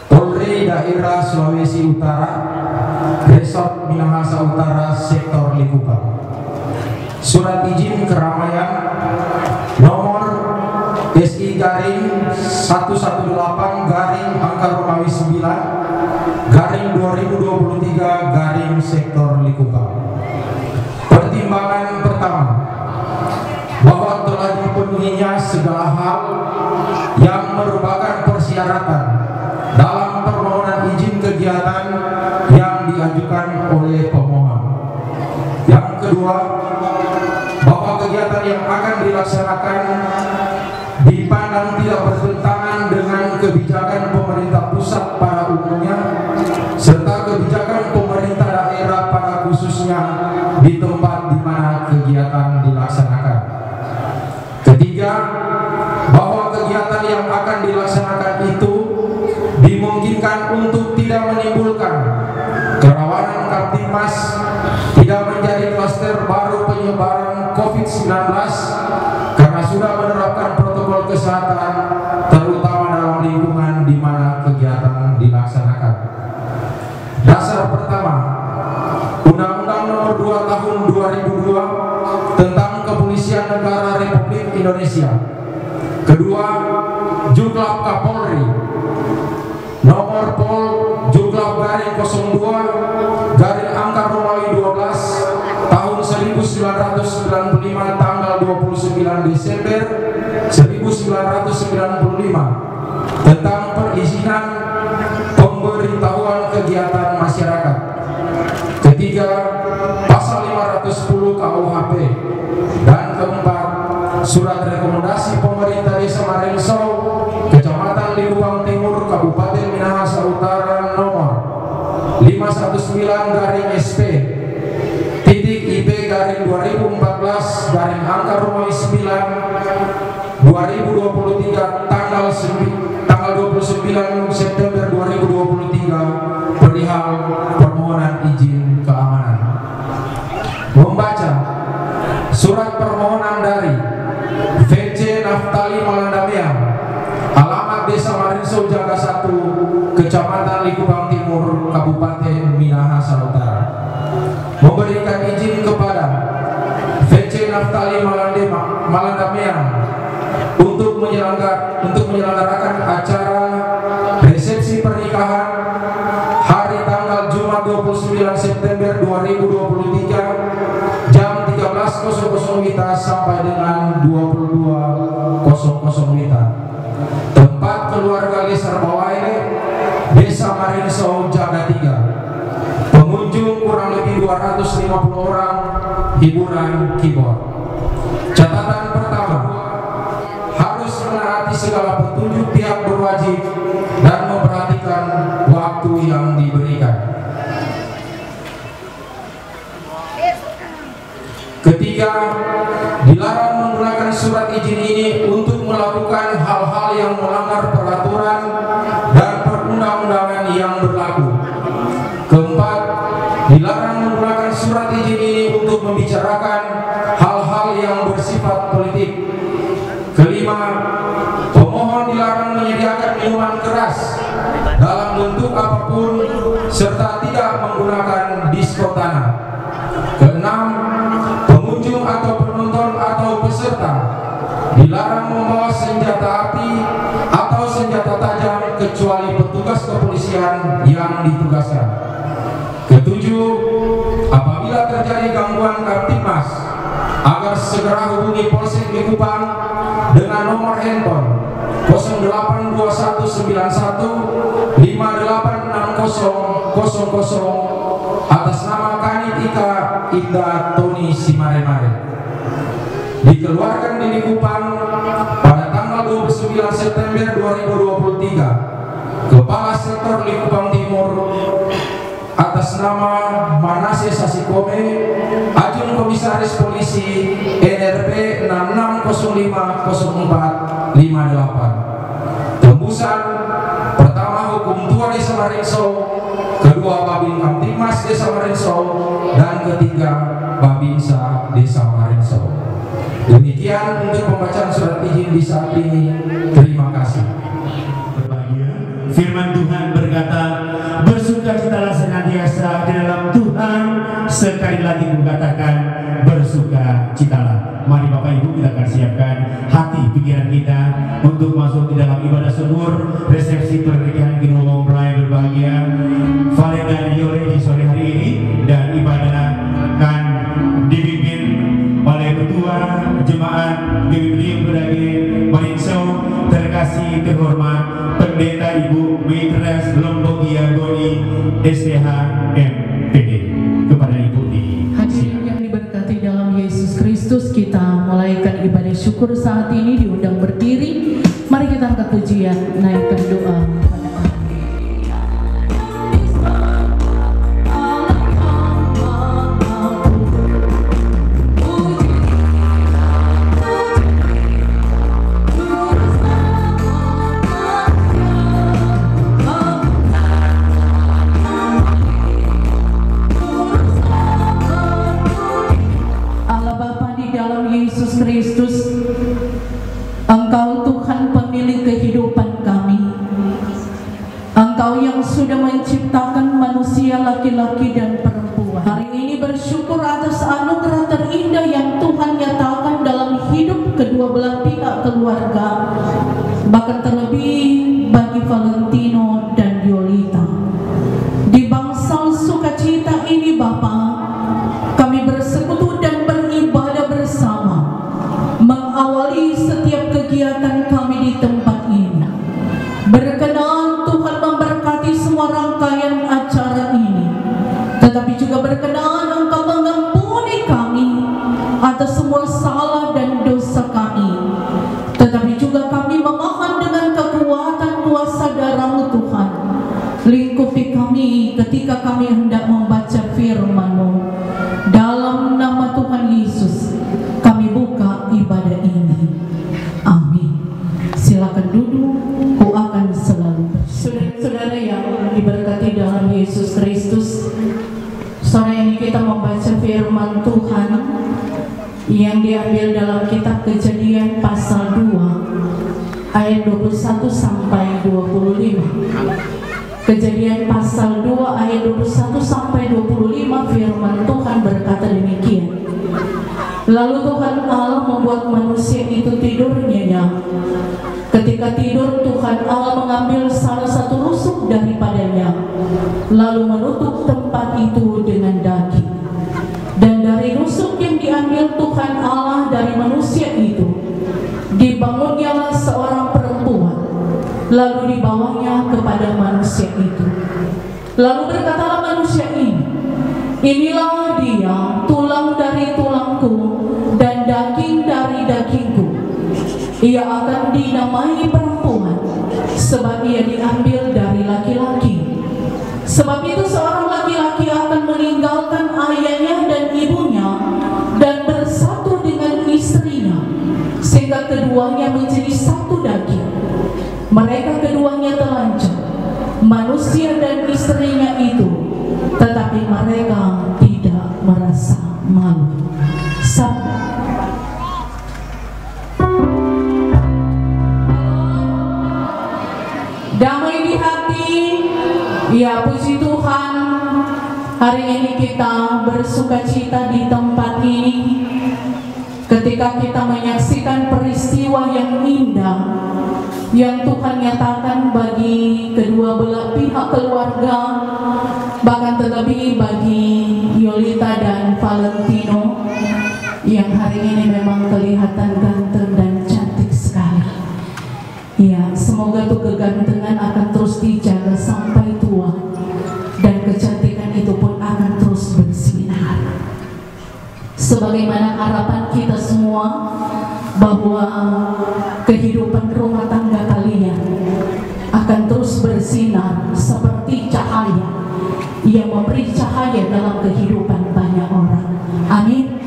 Polri Daerah Sulawesi Utara, Resort Minahasa Utara, Sektor Likupang. Surat izin keramaian nomor SI garing 118 garing angka Romawi 9 garing 2023 garing Sektor Likupang. Pertimbangan pertama, bahwa telah dipenuhinya segala hal yang merupakan persyaratan dalam permohonan izin kegiatan yang diajukan oleh pemohon. Yang kedua, bahwa kegiatan yang akan dilaksanakan dipandang tidak bertentangan dengan kebijakan pemerintah pusat pada umumnya serta kebijakan pemerintah daerah pada khususnya di tempat di mana kegiatan dilaksanakan. Ketiga, bahwa kegiatan yang akan dilaksanakan itu dimungkinkan untuk tidak menimbulkan kerawanan Kamtibmas, tidak menjadi klaster baru penyebaran COVID-19 karena sudah menerapkan protokol kesehatan terutama dalam lingkungan di mana kegiatan dilaksanakan. Dasar pertama, Undang-Undang Nomor 2 Tahun 2002 tentang Kepolisian Negara Republik Indonesia. Kedua, Juklap Kapolri Nomor Pol Juklap garing 02 garing angka Romawi 12 tahun 1995 tanggal 29 Desember 1995 tentang perizinan pemberitahuan kegiatan masyarakat. Ketiga, pasal 510 KUHP. Dan keempat, surat rekomendasi pemerintah Desa Marengsau, Kecamatan Likupang Timur, Kabupaten Minahasa Utara nomor 519-SP titik IP garing 2014 garing angka Romawi 9 2023 tanggal 29 September 2023 perihal permohonan izin keamanan. Membaca surat permohonan dari VC Naftali Malandameang, alamat Desa Marinso Jaga 1, Kecamatan Likupang Timur, Kabupaten Minahasa Utara, memberikan izin kepada VC Naftali Malandameang untuk menyelenggarakan acara resepsi pernikahan hari tanggal Jumat 29 September 2023 jam 13.00 WITA sampai dengan 22.00 WITA. Tempat keluarga Lesar Bawaile, Desa Marinso Jaga 3. Pengunjung kurang lebih 250 orang, hiburan keyboard. Catatan pertama, harus menaati segala petunjuk pihak berwajib dan memperhatikan waktu yang diberikan. Ketiga, dilarang menggunakan surat izin ini untuk melakukan hal-hal yang melanggar peraturan dan perundang-undangan yang berlaku. Keempat, dilarang menggunakan surat izin ini untuk membicarakan hal-hal yang bersifat politik. Kelima, pemohon dilarang menyediakan minuman keras dalam bentuk apapun serta tidak menggunakan disko tanah. Keenam, pengunjung atau penonton atau peserta dilarang membawa senjata api atau senjata tajam kecuali petugas kepolisian yang ditugaskan. Ketujuh, apabila terjadi gangguan Kamtibmas, agar segera hubungi Polsek Likupang dengan nomor handphone 082191 586000 atas nama Kanit Ika Ibda Tony Simaremare. Dikeluarkan di Likupang pada tanggal 29 September 2023. Kepala Sektor Likupang Timur atas nama Manase Sasikome, Ajun Komisaris Polisi NRP 66050458. Tembusan pertama hukum tua Desa Marinso, kedua Babin Kamtibmas Desa Marinso, dan ketiga Babinsa Desa Marinso. Demikian untuk pembacaan surat izin di saat ini. Terima kasih. Firman Tuhan berkata, bersukacitalah senantiasa di dalam Tuhan. Sekali lagi kukatakan, bersukacitalah. Mari Bapak Ibu, kita akan siapkan hati pikiran kita untuk masuk di dalam ibadah subur resepsi pernikahan kedua mempelai berbahagia Valenda dan Yore di sore hari ini, dan ibadah akan dipimpin oleh Ketua Jemaat BPBD Bedage Marinso terkasih terhormat Pendeta Ibu Maitres Lombogia Goni STH MPD. Kepada Ibu di hadirin yang diberkati dalam Yesus Kristus, kita mulaikan ibadah syukur saat ini. Diundang berdiri, mari kita angkat pujian, naikkan doa. Kristus, Engkau Tuhan pemilik kehidupan kami. Engkau yang sudah menciptakan manusia laki-laki dan perempuan. Hari ini bersyukur atas anugerah terindah yang Tuhan nyatakan dalam hidup kedua belah pihak keluarga, bahkan terlebih bagi Valentino dan Yolita. Di bangsal sukacita ini Bapa, kami bersekutu dan beribadah bersama, mengawali setiap kegiatan kami di tempat ini. Berkenan Tuhan memberkati semua rangkaian acara ini, tetapi juga berkenan Engkau mengampuni kami atas semua salah dan dosa kami. Tetapi juga kami memohon dengan kekuatan kuasa darah ini ketika kami hendak membaca firman-Mu. Dalam nama Tuhan Yesus, kami buka ibadah ini. Amin. Silakan duduk, ku akan selalu. Saudara-saudara yang diberkati dalam Yesus Kristus, sore ini kita membaca firman Tuhan yang diambil dalam kitab Kejadian pasal 2 ayat 21 sampai 25. Kejadian pasal 2 ayat 21 sampai 25, firman Tuhan berkata demikian. Lalu Tuhan Allah membuat manusia itu tidur nyenyak. Ketika tidur, Tuhan Allah mengambil salah satu rusuk daripadanya, lalu menutup tempat itu dengan daging. Dan dari rusuk yang diambil Tuhan Allah dari manusia itu, dibangunnyalah seorang perempuan, lalu dibawanya kepada manusia itu. Lalu berkatalah manusia ini, inilah dia, tulang dari tulangku dan daging dari dagingku. Ia akan dinamai perempuan, sebab ia diambil dari laki-laki. Sebab itu seorang laki-laki akan meninggalkan ayahnya dan ibunya dan bersatu dengan istrinya, sehingga keduanya menjadi satu daging. Mereka keduanya telanjang, manusia dan istrinya itu, tetapi mereka tidak merasa malu. Damai di hati, ya puji Tuhan. Hari ini kita bersukacita di tempat ini ketika kita menyaksikan peristiwa yang indah yang Tuhan nyatakan bagi kedua belah pihak keluarga, bahkan terlebih bagi Yolita dan Valentino yang hari ini memang kelihatan ganteng dan cantik sekali. Ya, semoga tuh kegantengan akan terus dijaga sampai tua, dan kecantikan itu pun akan terus bersinar. Sebagaimana harapan kita semua bahwa kehidupan rumah tangga kalian akan terus bersinar seperti cahaya yang memberi cahaya dalam kehidupan banyak orang. Amin.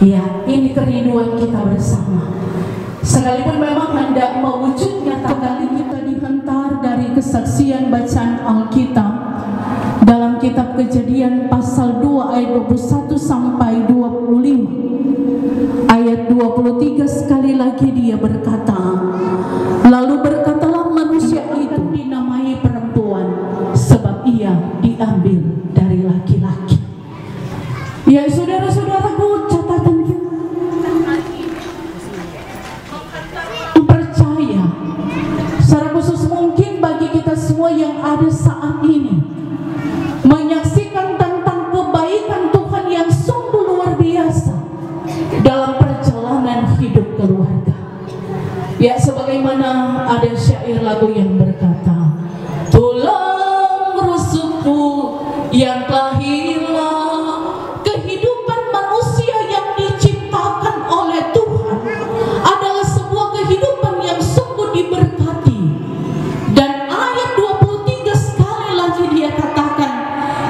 Ya, ini kerinduan kita bersama. Sekalipun memang hendak mewujud nyata, kali kita dihentar dari kesaksian bacaan Alkitab dalam kitab Kejadian pasal 2 ayat 21 sampai 25. Ayat 23 sekali lagi dia berkata, lalu berkatalah manusia itu dinamai perempuan, sebab ia diambil dari laki-laki. Ya saudara-saudaraku, catatan percaya secara khusus mungkin bagi kita semua yang ada saat ini menyaksikan tentang kebaikan Tuhan yang sungguh luar biasa dalam perjalanan hidup keluarga. Ya, sebagaimana ada syair lagu yang berkata, tulang rusukku yang telah hilang, kehidupan manusia yang diciptakan oleh Tuhan adalah sebuah kehidupan yang sungguh diberkati. Dan ayat 23 sekali lagi dia katakan,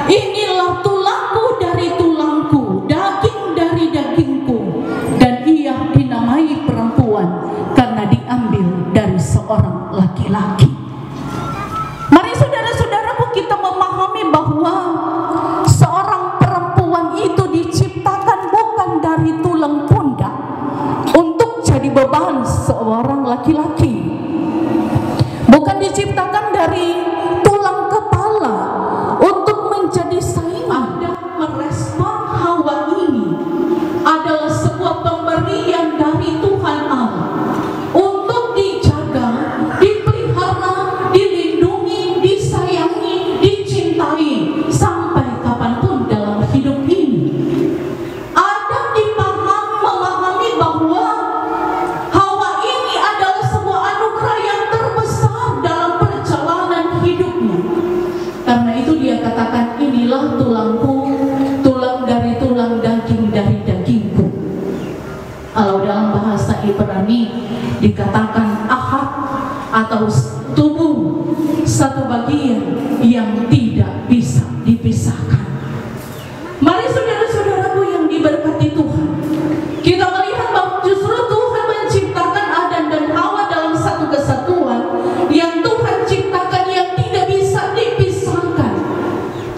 inilah tulangku dari tulangku, daging dari dagingku, dan ia dinamai perempuan karena diambil dari seorang laki-laki. Mari saudara-saudaraku, kita memahami bahwa seorang perempuan itu diciptakan bukan dari tulang pundak untuk jadi beban seorang laki-laki, bukan diciptakan dari tulang kepala untuk menjadi saingan. Merespon Hawa ini adalah sebuah pemberian dari Tuhan Allah untuk dijaga, dipelihara, dilindungi, disayangi, dicintai sampai kapanpun dalam hidup ini. Adam memahami bahwa Hawa ini adalah sebuah anugerah yang terbesar dalam perjalanan hidupnya. Karena itu dia katakan, inilah tulangku, tulang dari tulang, daging dari dagingku. Kalau dalam bahasa Ibrani dikatakan ahad atau tubuh, satu bagian yang tidak bisa dipisahkan. Mari saudara-saudaraku yang diberkati Tuhan, kita melihat bahwa justru Tuhan menciptakan Adam dan Hawa dalam satu kesatuan yang Tuhan ciptakan yang tidak bisa dipisahkan.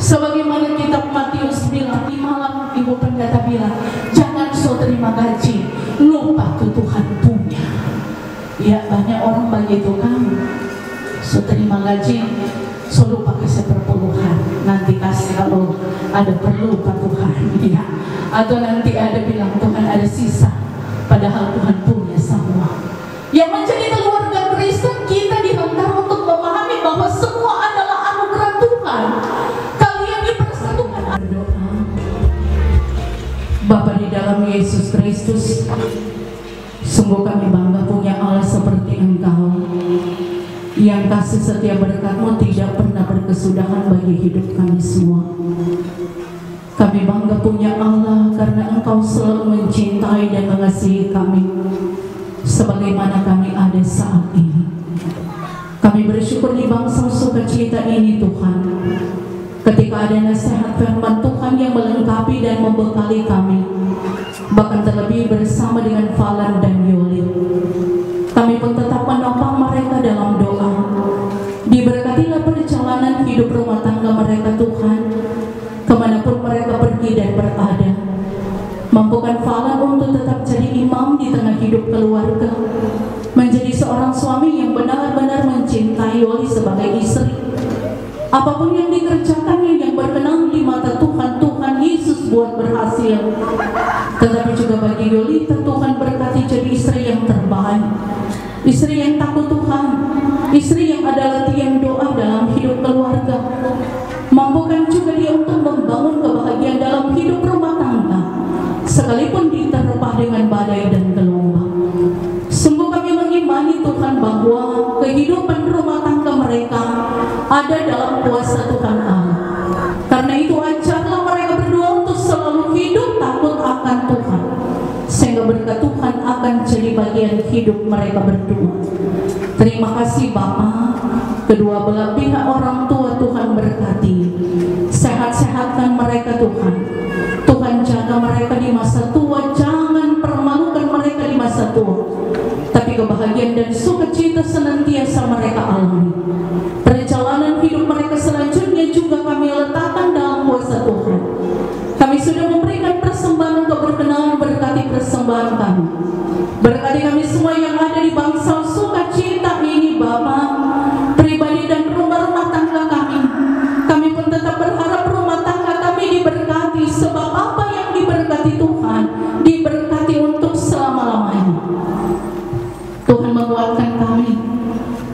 Sebagaimana kitab Matius bilang, di malam Ibu Pendeta bilang, jangan so terima gaji, lupa tuh Tuhan punya. Ya, banyak orang begitu kan, so terima gaji, so lupa kasih perpuluhan, nanti kasih kalau ada perlu Pak Tuhan, ya. Atau nanti ada bilang Tuhan ada sisa, padahal Tuhan punya semua. Yang menjadi keluarga Kristen, kita dihantar untuk memahami bahwa semua adalah anugerah Tuhan. Kalian dipersatukan. Berdoa, Bapa di dalam Yesus Kristus, sungguh kami bangga punya Allah seperti Engkau, yang kasih setia berkat-Mu tidak pernah berkesudahan bagi hidup kami semua. Kami bangga punya Allah karena Engkau selalu mencintai dan mengasihi kami sebagaimana kami ada saat ini. Kami bersyukur di bangsa sukacita ini Tuhan, ketika ada nasihat firman Tuhan yang melengkapi dan membekali kami, bahkan terlebih bersama dengan Falan dan Yolil. Kami pun tetap menopang mereka dalam doa. Diberkatilah perjalanan hidup rumah tangga mereka Tuhan, kemanapun mereka pergi dan berada. Mampukan Falan untuk tetap jadi imam di tengah hidup keluarga, menjadi seorang suami yang benar-benar mencintai Yoli sebagai istri. Apapun yang dikerjakannya yang berkenan di mata Tuhan, Tuhan Yesus buat berhasil. Tetapi juga bagi Yolita, Tuhan berkati jadi istri yang terbaik, istri yang takut Tuhan, istri yang adalah tiang doa dalam hidup keluarga. Mampukan juga dia untuk membangun kebahagiaan dalam hidup rumah tangga, sekalipun diterpa dengan badai dan gelombang. Sungguh kami mengimani Tuhan bahwa kehidupan rumah tangga mereka ada dalam kuasa Tuhan Allah. Karena itu ajarlah mereka berdua untuk selalu hidup takut akan Tuhan, sehingga berkat Tuhan akan jadi bagian hidup mereka berdua. Terima kasih Bapa, kedua belah pihak orang tua Tuhan berkati, sehat-sehatkan mereka Tuhan. Tuhan jaga mereka di masa tua, jangan permalukan mereka di masa tua, tapi kebahagiaan dan sukacita senantiasa mereka alami. Perjalanan hidup mereka selanjutnya juga kami letakkan dalam kuasa Tuhan. Kami sudah memberikan persembahan untuk berkenan, berkati persembahan kami. Berkati kami semua yang ada di bangsa sukacita ini Bapa, pribadi dan rumah-rumah tangga kami. Kami pun tetap berharap rumah tangga kami diberkati, sebab apa yang diberkati Tuhan diberkati untuk selama-lamanya. Tuhan menguatkan kami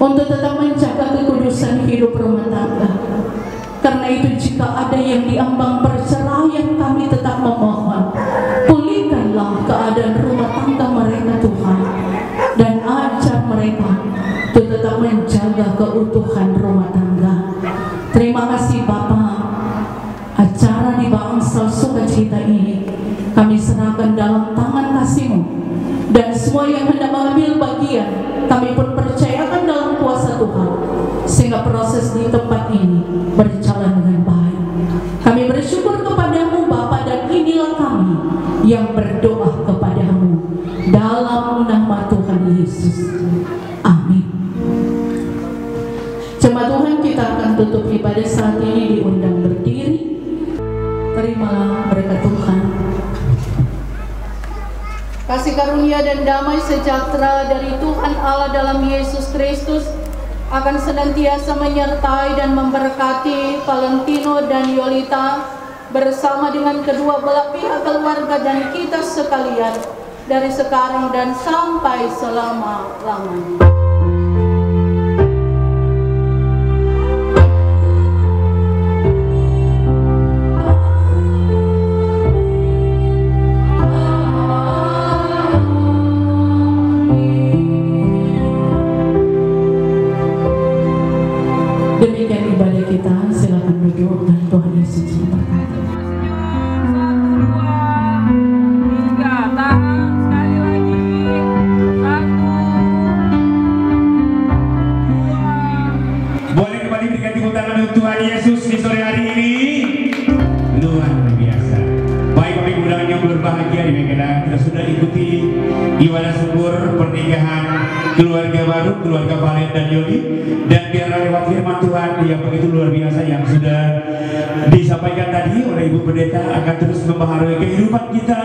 untuk tetap menjaga kekudusan hidup rumah tangga. Karena itu jika ada yang diambang perceraian, kami tetap memohon, pulihkanlah keadaan rumah tangga mereka Tuhan, dan ajar mereka untuk tetap menjaga keutuhan rumah tangga. Terima kasih Bapa, acara di bangsa sukacita ini kami serahkan dalam tangan kasih-Mu, dan semua yang hendak mengambil bagian kami pun percayakan dalam kuasa Tuhan, sehingga proses di tempat ini berjalan dengan baik. Kami bersyukur kepada-Mu Bapa, dan inilah kami yang berdoa kepada-Mu dalam nama Tuhan Yesus. Amin. Jemaat Tuhan, kita akan tutup ibadah saat ini, diundang berdiri. Terimalah berkat Tuhan. Kasih karunia dan damai sejahtera dari Tuhan Allah dalam Yesus Kristus akan senantiasa menyertai dan memberkati Valentino dan Yolita bersama dengan kedua belah pihak keluarga dan kita sekalian dari sekarang dan sampai selama-lamanya. Demikian ibadah kita, silakan duduk dan Tuhan Yesus memberkati. Tahan sekali lagi. 1, tepuk tangan untuk Tuhan Yesus di sore hari ini. Luar biasa. Baik Bapak Ibu dan yang berbahagia, kita sudah ikuti ibadah syukur pernikahan keluarga baru, keluarga Valen dan Yoli. Dan biarlah lewat firman Tuhan yang begitu luar biasa yang sudah disampaikan tadi oleh Ibu Pendeta akan terus mempengaruhi kehidupan kita,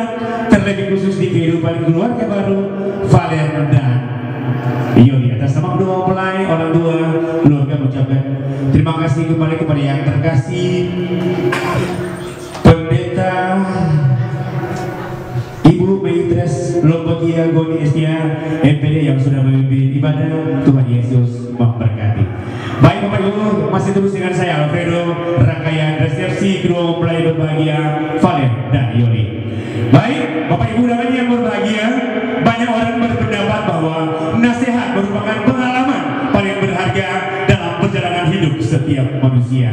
terlebih khusus di kehidupan keluarga baru Valen dan Yoli. Atas nama kedua mempelai, orang tua, keluarga mengucapkan terima kasih kepada yang terkasih Pendeta Ibu Maitres Lombogia Goni Estia MPD yang sudah memimpin ibadah. Tuhan Yesus memberkati. Baik Bapak Ibu, masih terus dengan saya Alfredo, rangkaian resepsi kedua mempelai berbahagia Valen dan Yoli. Baik Bapak Ibu dan yang berbahagia, banyak orang berpendapat bahwa nasihat merupakan pengalaman paling berharga dalam perjalanan hidup setiap manusia.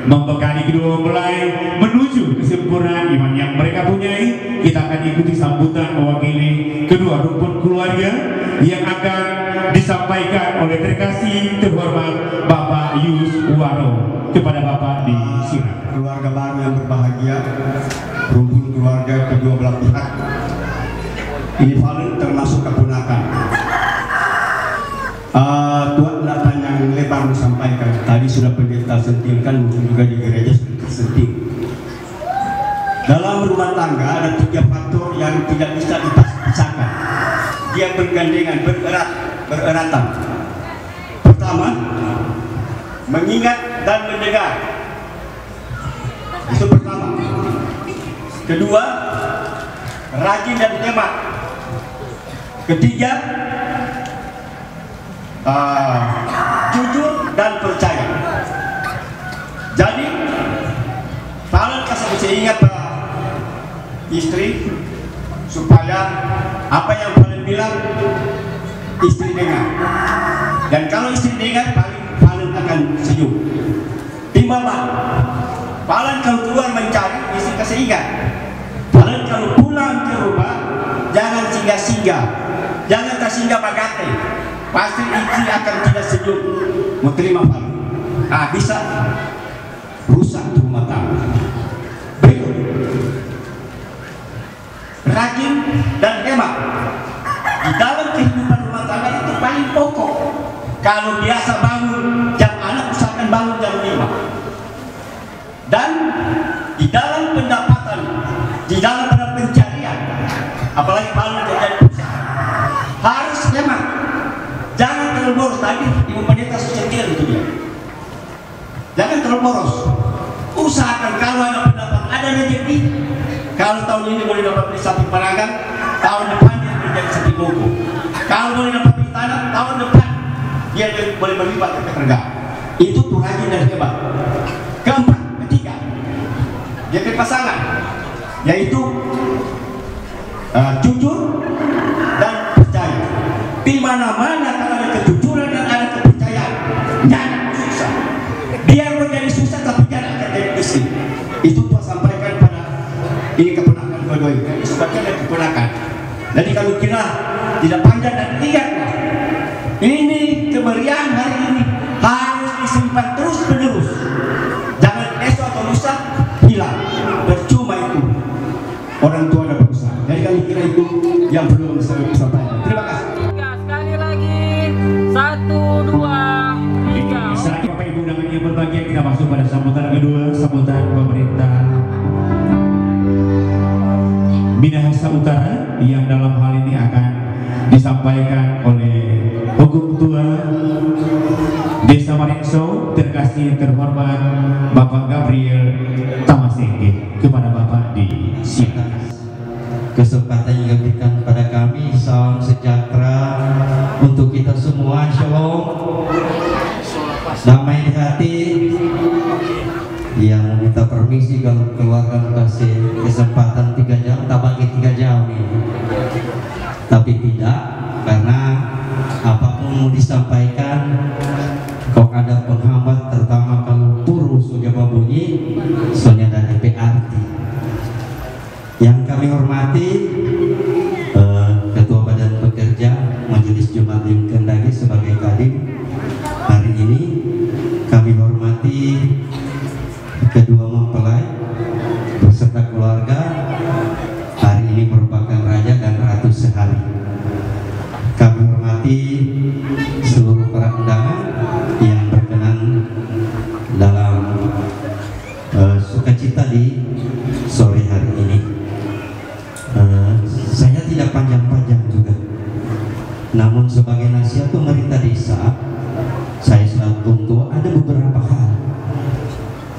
Membekali kedua mempelai menuju kesempurnaan iman yang mereka punyai, kita akan ikuti sambutan mewakili kedua rumpun keluarga yang akan disampaikan oleh terkasih terhormat Bapak Yus Waro. Kepada Bapak disilakan. Keluarga baru yang berbahagia, rumpun keluarga kedua belah pihak. Ini Valen termasuk keponakan. Tuhan tidak panjang lebar disampaikan. Tadi sudah pendeta sentilkan, mungkin juga di gereja sudah tersentil. Dalam rumah tangga ada 3 faktor yang tidak bisa dipisahkan. Dia bergandengan, bereratan. Pertama, mengingat dan mendengar. Itu pertama. Kedua, rajin dan hemat. Ketiga, jujur dan percaya. Jadi Valen kasih ingat istri supaya apa yang Valen bilang istri dengar. Dan kalau istri dengar, Valen akan senyum. Timbang Valen kalau keluar mencari, istri kasih ingat. Valen kalau pulang ke rumah jangan singgah-singgah, jangan tersinggah bagate. Pasti istri akan tidak senyum mau terima Valen. Bisa rusak rumah tangga. Berikut, rajin dan hemat. Di dalam kehidupan rumah tangga itu paling pokok. Kalau biasa bangun jam 6, usahakan bangun jam 5. Dan di dalam pendapatan, di dalam pencarian, apalagi bangun terjadi usaha, harus hemat. Jangan terlalu boros. Tadi Ibu Pendeta secentil itu dia. Jangan terlalu boros. Usahakan kalau ada pendapatan, ada rezeki. Kalau tahun ini boleh dapat beli sapi peragan, tahun depan dia menjadi sapi boko. Kalau boleh dapat beli tanah, tahun depan dia boleh berlipat ke harga. Itu tuh rajin dan hebat. Keempat, ketiga, dia pasangan, yaitu jujur dan percaya. Di mana-mana kalau ada kejujuran dan ada kepercayaan, jangan susah. Biar menjadi susah tapi jangan akan jadi besi. Itu Tuhan sampaikan pada ini keponakan dua-dua ini. Sebagian dari keponakan. Jadi kalau kira tidak panjang dan ingatlah, ini kemeriahan hari ini harus disimpan terus menerus. Jangan esok atau lusa hilang. Percuma itu orang tua ada berusaha. Jadi kami kira itu yang perlu saya sampaikan. Terima kasih. Sekali lagi, 1, 2, 3. Selanjutnya Bapak Ibu dan yang berbahagia, kita masuk pada sambutan kedua, sambutan pemerintah Minahasa Utara yang dalam hal ini akan disampaikan oleh Hukum Tua Desa Maringso, terkasih terhormat Bapak Gabriel Tamasengke. Kepada Bapak disilakan. Kesempatan yang diberikan kepada kami, salam sejahtera untuk kita semua, shalom, damai di hati. Yang minta permisi kalau keluarga kasih kesempatan 3 jam, tak bagi 3 jam ini. Tapi tidak, karena apapun mau disampaikan, kok ada penghambat, terutama kalau turu sudah bunyi, soalnya dari PRT. Yang kami hormati Ketua Badan Pekerja Majelis Jemaat Lim Kendari sebagai Kadin hari ini, kami hormati kedua mempelai beserta keluarga, hari ini merupakan raja dan ratu sehari. Kami hormati seluruh para undangan yang berkenan dalam sukacita di sore hari ini. Saya tidak panjang-panjang juga, namun sebagai nasihat pemerintah desa, saya selalu tuntut ada beberapa hal.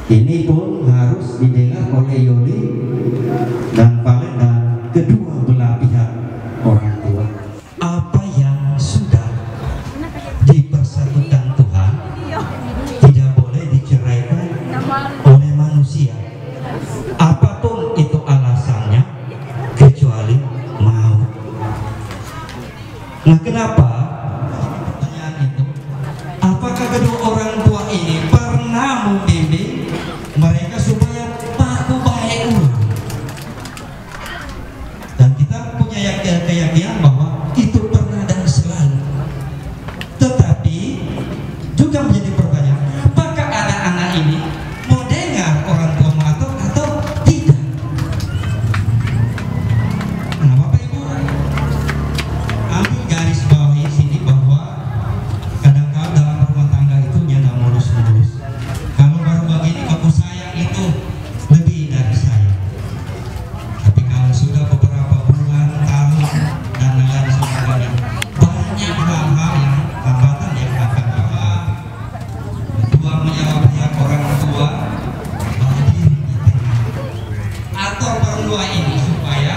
Ini pun harus didengar oleh Yoli dan Valen dan kedua belah pihak orang tua. Apa yang sudah dipersatukan Tuhan tidak boleh diceraikan oleh manusia, apapun itu alasannya, kecuali mau. Nah, kenapa? Pertanyaan itu, apakah kedua orang tua ini pernah membimbing mereka supaya baku baik ulang? Dan kita punya keyakinan bahwa itu pernah dan selalu. Tetapi juga menjadi pertanyaan, apakah anak-anak ini mau dengar orang tua mengatur atau tidak? Nah, Bapak Ibu, ambil garis bawahi sini bahwa kadang-kadang dalam rumah tangga itu nyana mulus-mulus. Kalau baru begini baku sayang itu lebih dari sayang. Tapi kalau sudah beberapa bulan, tahun, dan lain sebagainya, banyak hal-hal yang hambatan yang akan ada. Kedua menjawab pihak orang tua hadir di tengah atau berdua ini supaya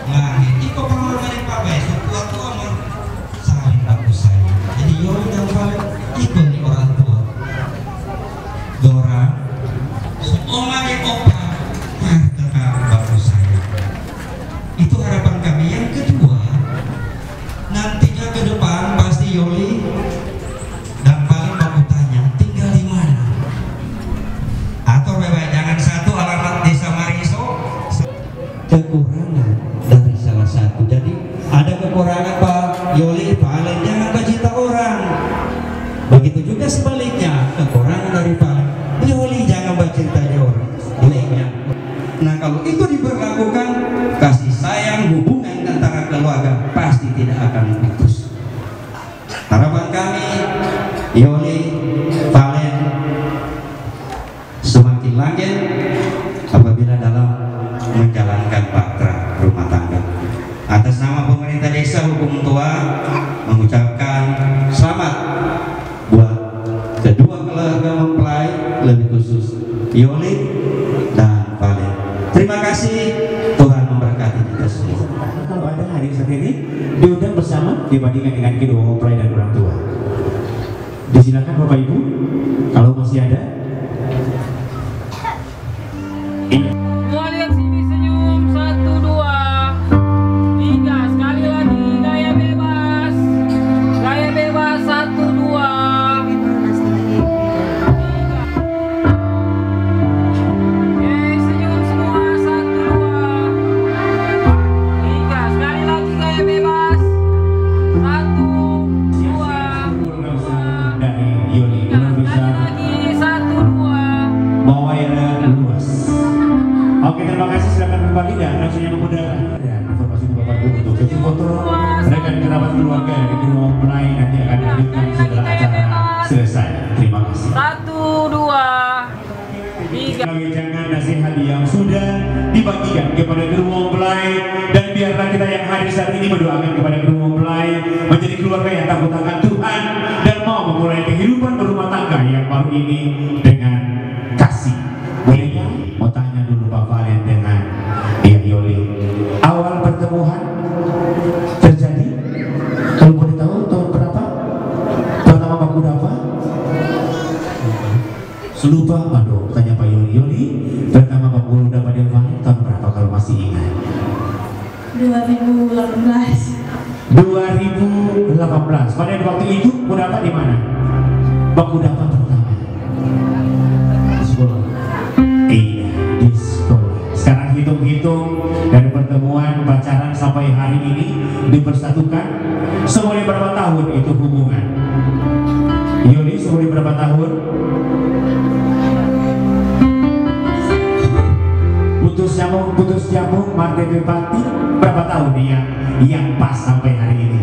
lahir. Iko pengalaman Pak besok tua-tua saling baku sayang. Jadi Yoli dan Valen ikut di orang tua. Dora, seomang opa tetap baku sayang. Itu harapan kami. Yang kedua, nantinya ke depan pasti Yoli dan Valen baku tanya tinggal di mana. Atau jangan satu alamat desa Mariso, kekurangan dari salah satu. Jadi ada kekurangan Pak Yoli, Valen jangan bercita orang. Begitu juga sebaliknya, kekurangan dari Valen, Yoli jangan bercita orang. Baiknya. Nah, kalau itu diberlakukan, kasih sayang hubungan antara keluarga pasti tidak akan putus. Harapan kami, Yoli, Valen semakin langgeng apabila dalam menjalankan bahtera rumah tangga. Atas nama pemerintah desa Hukum Tua mengucapkan selamat buat kedua keluarga mempelai, lebih khusus Yoli dan Valen. Terima kasih, Tuhan memberkati kita semua. Kalau ada hari sendiri diundang bersama dibandingkan dengan kedua mempelai dan orang tua. Disilakan Bapak Ibu, kalau masih ada. Mau lihat sini senyum 1, 2, 3. Sekali lagi gaya bebas. Gaya bebas 1, 2. Oke, senyum semua 1, 2, 3. Sekali lagi gaya bebas 1, 2, 3. Dari Yoli, luar biasa. Lagi 1, 2. Bawa airnya luas. Oke, terima kasih. Silakan kembali dan langsung yang memudahkan. Dan informasi itu Bapak Ibu untuk sesi foto rekan kerabat keluarga dari kedua mempelai nanti akan dilanjutkan setelah acara selesai. Terima kasih. 1, 2, 3. Sebagai jangan nasihat yang sudah dibagikan kepada kedua mempelai, dan biarlah kita yang hadir saat ini mendoakan kepada kedua mempelai menjadi keluarga yang takut akan Tuhan dan mau memulai kehidupan berumah tangga yang baru ini dengan kasih. Bolehnya mau tanya dulu Pak Valen dengan Yoli, awal pertemuan terjadi, kalau boleh tahu tahun berapa pertama baku dapat? Selupa, aduh, tanya Pak Yoli, pertama baku dapat dengan Valen tahun berapa kalau masih ingat? 2018. 2018. Pada waktu itu dapat di mana? Baku dapat pertama di sekolah. Iya, di sekolah. Sekarang hitung-hitung dari pertemuan pacaran sampai hari ini dipersatukan. Semuanya berapa tahun itu hubungan? Yoli, semuanya berapa tahun? putus nyambung Marte Bakti berapa tahun dia yang pas sampai hari ini?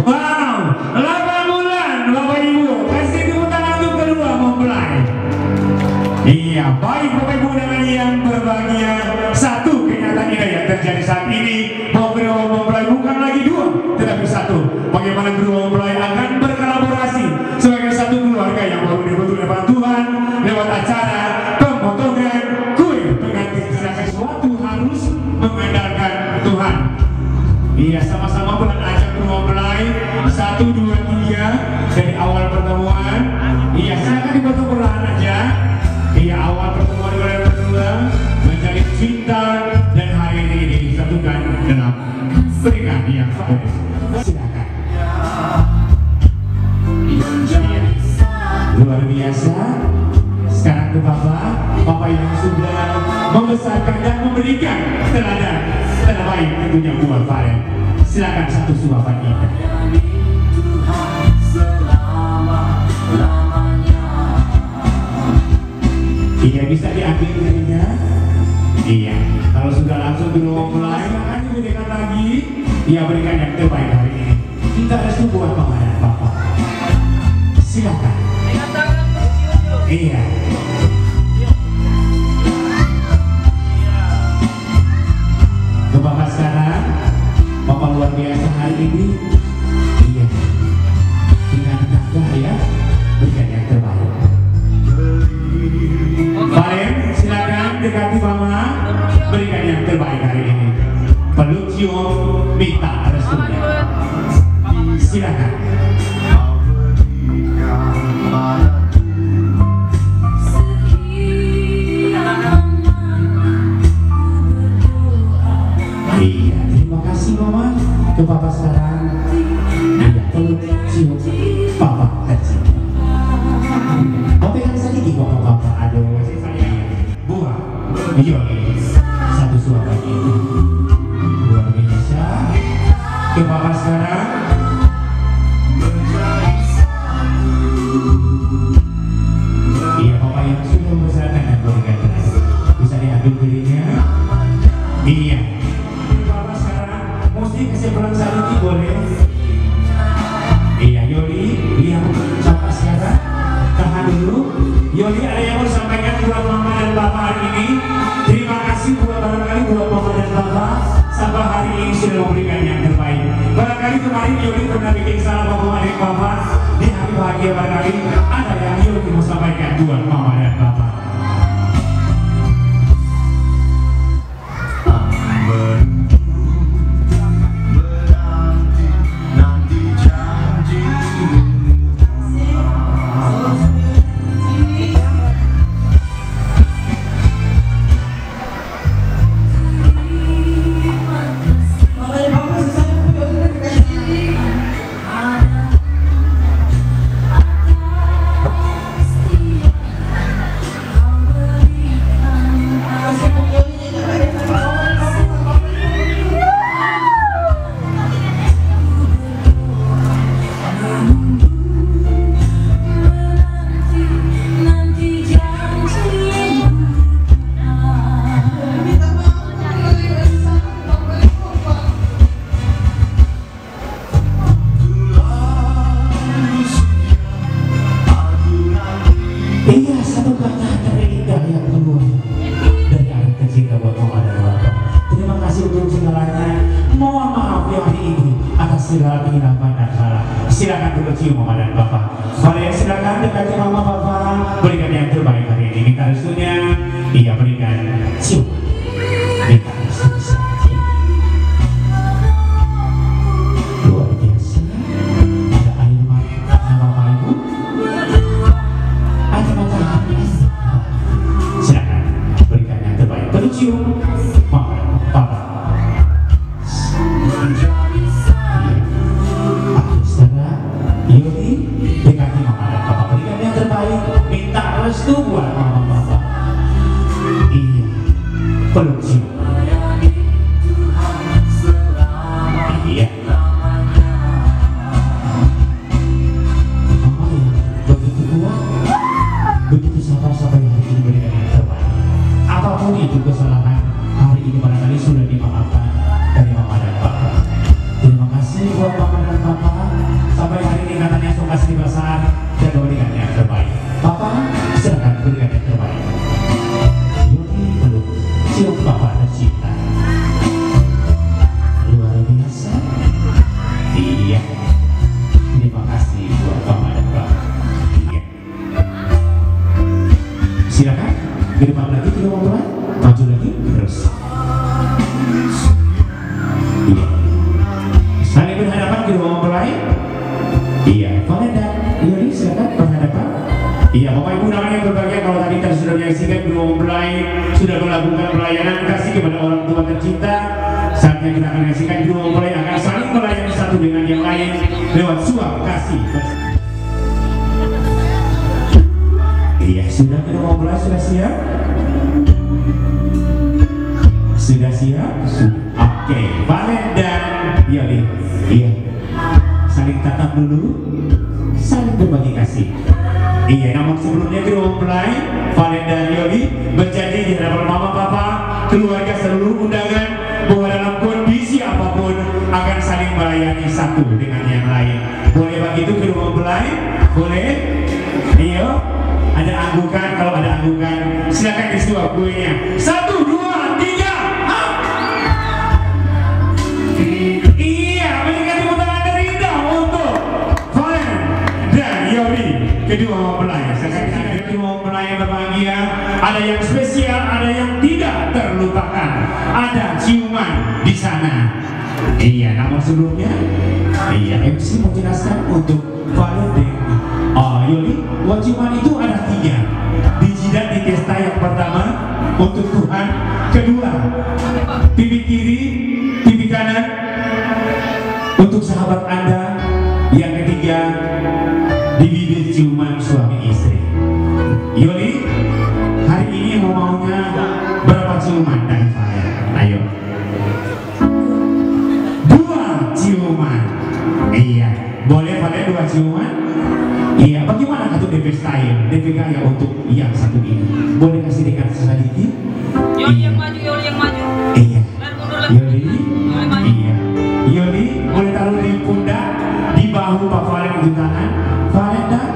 Wow, 8 bulan Bapak Ibu. Kasih tepuk tangan untuk kedua mempelai. Iya, baik Bapak Ibu dengan yang berbahagia. Satu kenyataan ini yang terjadi saat ini, bahwa kedua mempelai bukan lagi dua, tetapi satu. Bagaimana kedua mempelai akan berkolaborasi sebagai satu keluarga yang baru dibentuk oleh Tuhan lewat acara pemotongan kue pengantin. Sesuatu harus mengandalkan Tuhan. Iya, sama-sama bulan ajak kedua mempelai 1, 2, 3 dari awal pertemuan. Iya, silakan dibantu perlahan aja. Iya, awal pertemuan kalian berdua menjadi cinta dan hari ini disatukan dalam pernikahan yang baik. Silakan. Iya, luar biasa. Sekarang ke Bapak yang sudah membesarkan dan memberikan teladan terbaik tentunya buat Valen. Silakan satu suapan kita. Iya, bisa diambil dirinya. Iya, kalau sudah langsung belum mulai akan diberikan lagi. Iya, berikan yang terbaik hari ini. Kita restu buat Mama dan Papa. Silakan. Iya. Ke Bapak sekarang, Bapak luar biasa hari ini. Iya, dengan gagah ya, berikan yang terbaik. Valen, silakan dekati Mama, berikan yang terbaik hari ini. Peluk cium, minta restunya. Silakan. Iya, terima kasih Mama. Ke Papa sekarang. Iya, peluk cium Papa kecil. Mau pegang sedikit Bapak. Aduh, buah. Iya, satu suara itu. Luar biasa. Ke Papa sekarang. Iya, Papa yang sudah membesarkan dan berikan teladan. Bisa diambil dirinya. Iya. Papa sekarang musik kesimpulan saluti boleh. Iya, Yoli, lihat Papa sekarang. Tahan dulu. Yoli, ada yang mau sampaikan buat Mama dan Papa hari ini? Terima kasih barangkali buat Mama dan Papa sampai hari ini sudah memberikan yang terbaik. Barangkali kemarin Yoli pernah bikin salah Mama dan Papa. Di hari bahagia barangkali ada yang Yoli mau sampaikan buat Mama dan Papa. Silakan dulu cium Mama dan Papa. Valen, silakan dekati Mama Papa, berikan yang terbaik hari ini. Minta restunya, iya berikan cium. Minta restu. Luar biasa. Ada air mata Bapak Ibu. Ada matahari. Silakan berikan yang terbaik. Perlu cium Mama dan Papa. Yuli, dekati Mama dan Papa, berikan yang terbaik. Minta restu buat Mama Papa. Iya, peluk cium. Iya. Mama yang begitu kuat, begitu sabar sampai hari ini Iya, Bapak Ibu namanya berbahagia kalau tadi kita sudah menyaksikan kedua mempelai sudah melakukan pelayanan kasih kepada orang tua tercinta. Saatnya kita akan menyaksikan kedua mempelai akan saling melayani satu dengan yang lain lewat suap kasih. Iya, sudah kedua mempelai sudah siap? Sudah siap? Oke, Valen dan Yoli. Iya, saling tatap dulu, saling berbagi kasih. Iya, namun sebelumnya kedua mempelai Valen dan Yoli berjanji di hadapan mama papa, keluarga seluruh undangan bahwa dalam kondisi apapun akan saling melayani satu dengan yang lain. Boleh begitu kedua mempelai? Boleh? Iya. Ada anggukan, kalau ada anggukan silakan disuap kuenya. 1, 2, 3. Iya, berikan tepuk tangan terindah untuk Valen dan Yoli, kedua mempelai. Saya kedua mempelai yang berbahagia. Ada yang spesial, ada yang tidak terlupakan. Ada ciuman di sana. Iya, namun sebelumnya, iya MC mau jelaskan untuk Valen dan Yoli, ciuman itu ada 3. Di jidat di testa yang pertama untuk Tuhan, kedua pipi kiri, pipi kanan untuk sahabat Anda, yang ketiga di bibir ciuman suami istri. Yoli, hari ini maunya berapa ciuman dari Valen? Ayo. 2 ciuman. Iya, boleh Valen 2 ciuman? Iya, bagaimana untuk DP style, DP gaya untuk yang satu ini? Boleh kasih dekat sedikit? Yoli yang maju, Yoli yang maju. Iya. Yoli, iya. Yoli, boleh taruh di pundak, di bahu Pak Valen untuk tangan. Valen dan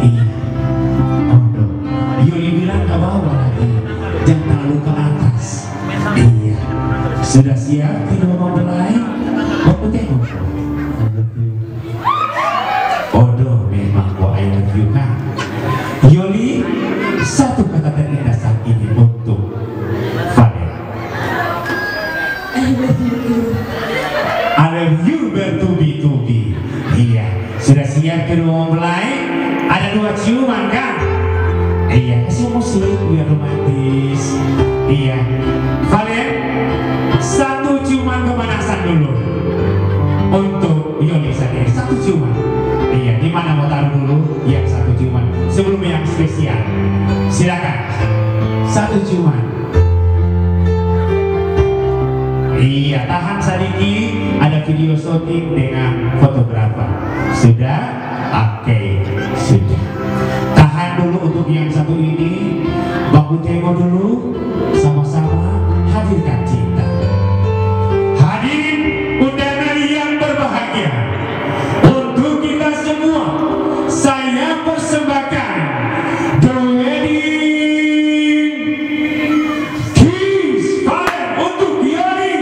iya. Oh, Yoli bilang ke bawah lagi, jangan terlalu ke atas. Iya. Sudah siap? Tidak mau mulai? Bapak tengok. Odo memang gua I love you kan. Yoli, satu kata terindah saat ini untuk Valen. I love you bertubi-tubi. Iya, sudah siap kedua mempelai? Ada 2 ciuman kan? Iya, kasih musik biar romantis. Iya, Valen, 1 ciuman pemanasan dulu untuk Yoli sendiri. 1 ciuman. Iya, di mana mau taruh dulu? Yang 1 ciuman sebelum yang spesial. Silakan. 1 ciuman. Iya, tahan sedikit. Ada video syuting dengan fotografer. Sudah? Oke, sudah. Tahan dulu untuk yang 1 ini. Baku tengok dulu. Sama-sama hadirkan cinta. Hadirin undangan yang berbahagia. Untuk kita semua, saya persembahkan The Wedding Kiss Valen untuk Yoli.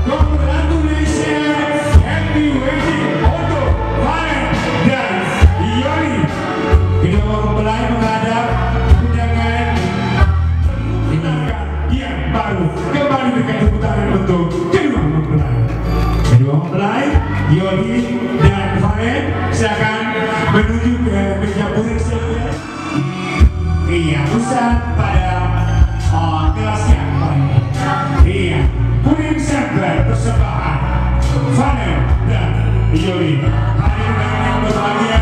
Congratulations, happy wedding untuk Valen dan Yoli. Kedua mempelai menghadap undangan yang baru. Kembali dengan tepuk tangan untuk kedua mempelai. Kedua mempelai, Yoli dan Valen, silakan menuju ke meja puring silver. Iya, pusat pada kelas yang baik. Iya, puring silver persembahan Valen dan Yoli. Hadirin yang berbahagia,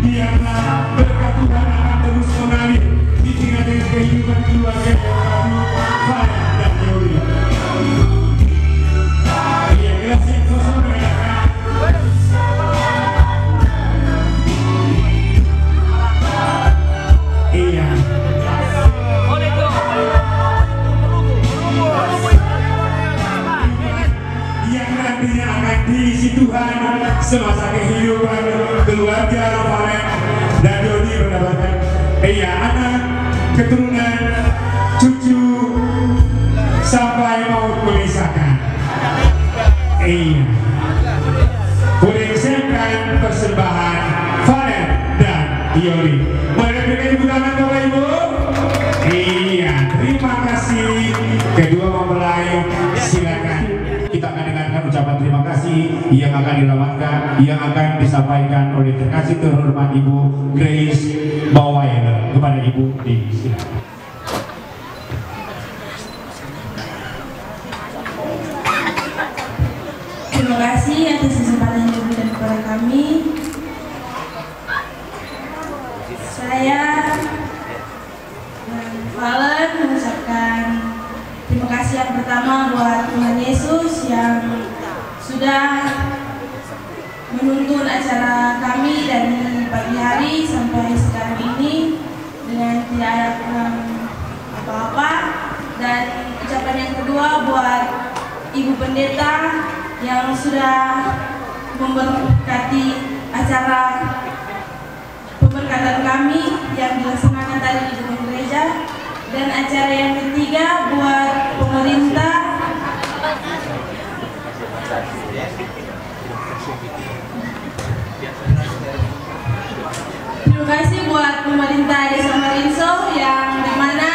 biarlah berkat Tuhan akan terus mengalir di tengah dengan kehidupan keluarga yang baru Valen dan Yoli. Iya, gelas yang kosong mengenalkan. Iya. Yang nantinya akan diisi Tuhan semasa kehidupan keluarga Valen dan Yoli mendapatkan anak, keturunan, cucu sampai maut memisahkan. Iya. Boleh siapkan persembahan Valen dan Yoli. Boleh berikan tepuk tangan Bapak Ibu? Iya, terima kasih. Kedua mempelai, silakan. Kita akan dengarkan ucapan terima kasih yang akan dilamatkan, yang akan disampaikan oleh terkasih terhormat Ibu Grace Bawailer kepada Ibu Dewi. Silakan. Terima kasih atas kesempatan yang diberikan kepada kami. Saya dan Valen mengucapkan terima kasih yang pertama buat Tuhan Yesus yang sudah menuntun acara kami dari pagi hari sampai sekarang ini dengan tidak ada kurang apa-apa. Dan ucapan yang kedua buat Ibu Pendeta yang sudah memberkati acara pemberkatan kami yang dilaksanakan tadi di gedung gereja. Dan acara yang ketiga buat pemerintah terima kasih buat pemerintah Desa Marinso yang dimana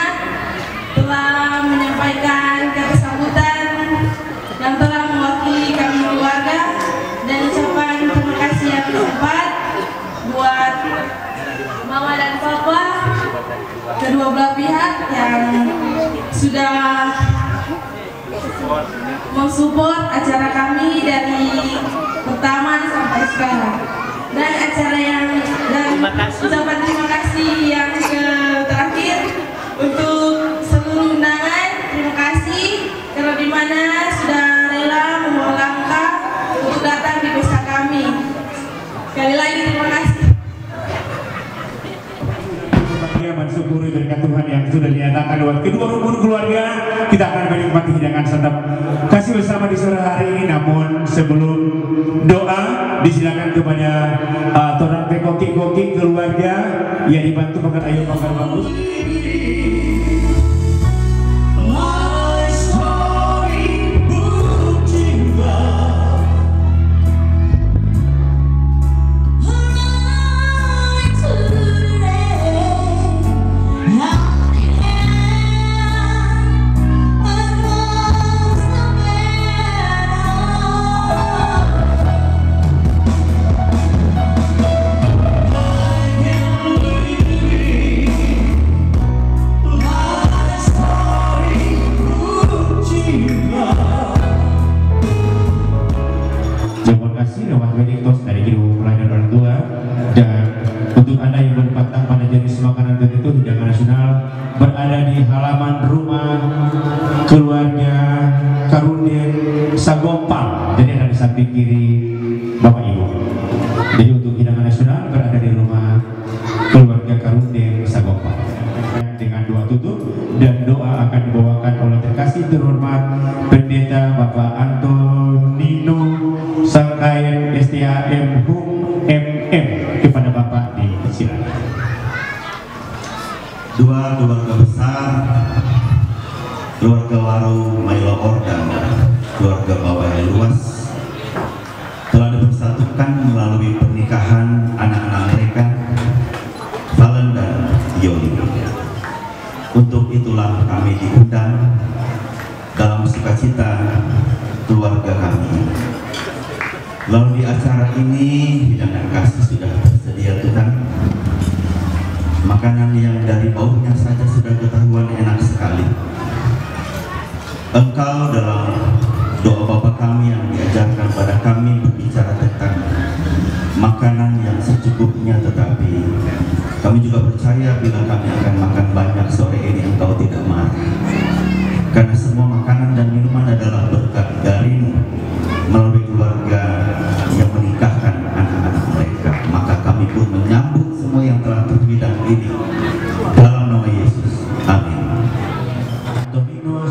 telah menyampaikan kata sambutan yang telah mewakili kami keluarga. Dan ucapan terima kasih yang keempat buat Mama dan Papa kedua belah pihak yang sudah mensupport acara kami dari pertama sampai sekarang. Dan acara yang ucapan terima kasih yang terakhir untuk seluruh undangan. Terima kasih karena dimana sudah rela membawa langkah untuk datang di pesta kami. Sekali lagi terima kasih. Mensyukuri berkat Tuhan yang sudah dinyatakan lewat kedua rukun keluarga. Kita akan menikmati hidangan santap kasih bersama di sore hari ini. Namun sebelum doa, disilakan kepada Torang Pekoki-koki keluarga yang dibantu makan ayam makan bagus. Dari gedung pelayanan orang tua. Dan untuk Anda yang berpatang pada jenis makanan tertentu, hidangan nasional berada di halaman rumah keluarga Karundin Sagompal. Jadi ada di samping kiri Bapak Ibu. Jadi untuk hidangan nasional berada di rumah keluarga Karundin Sagompal. Dengan doa tutup dan doa akan dibawakan oleh terkasih terhormat Pendeta Bapak Antonino Sangkayan STAM HUM MM kepada Bapak dipersilakan. Dua keluarga besar, keluarga Waru Mailoor dan keluarga Bawai Luas telah dipersatukan melalui pernikahan anak-anak mereka, Valen dan Yoli. Untuk itulah kami diundang dalam sukacita keluarga kami. Lalu di acara ini hidangan kasih sudah tersedia Tuhan. Makanan yang dari baunya saja sudah ketahuan enak sekali. Engkau dalam doa Bapa kami yang diajarkan pada kami berbicara tentang makanan yang secukupnya, tetapi kami juga percaya bila kami akan makan banyak sore ini Engkau tidak marah. Karena semua makanan dan minuman adalah berkat dari-Mu melalui keluarga yang menikahkan anak-anak mereka. Maka kami pun menyambut semua yang telah terhidang ini dalam nama Yesus. Amin. Domino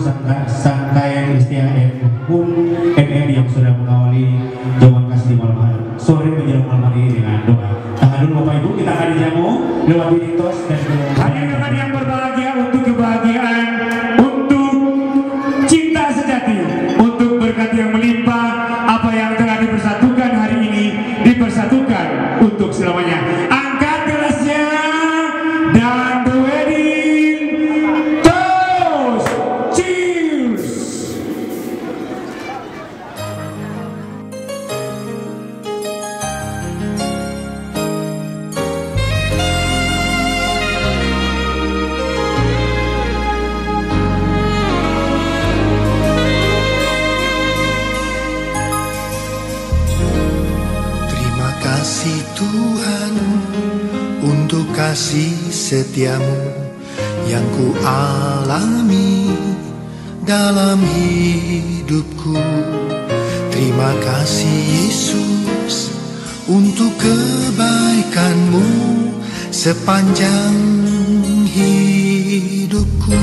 Sangkayan STAM HUM MM yang sudah mengawali jawaban kasih di malam hari sore menjelang malam hari ini dengan doa. Tahan dulu Bapak Ibu, kita akan dijamu lewat Winitos dan hadirin yang berbahagia untuk kebahagiaan, untuk cinta sejati, untuk berkat yang melimpah. Apa yang telah dipersatukan hari ini dipersatukan untuk selamanya. Angkat gelasnya, kasih setiamu yang ku alami dalam hidupku. Terima kasih Yesus untuk kebaikanmu sepanjang hidupku.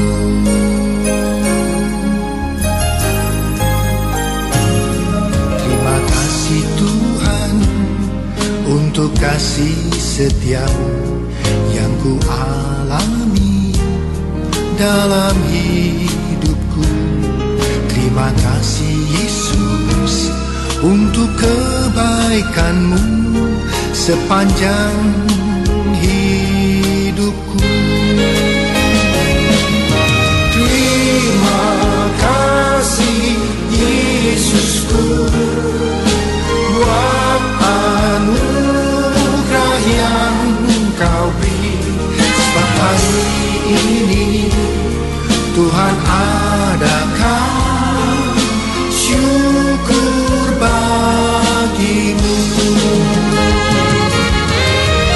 Terima kasih Tuhan untuk kasih setiamu yang ku alami dalam hidupku. Terima kasih Yesus untuk kebaikanmu sepanjang hidupku. Terima kasih Yesusku buat anugerah yang Kau beri. Sebab hari ini Tuhan adakan syukur bagimu.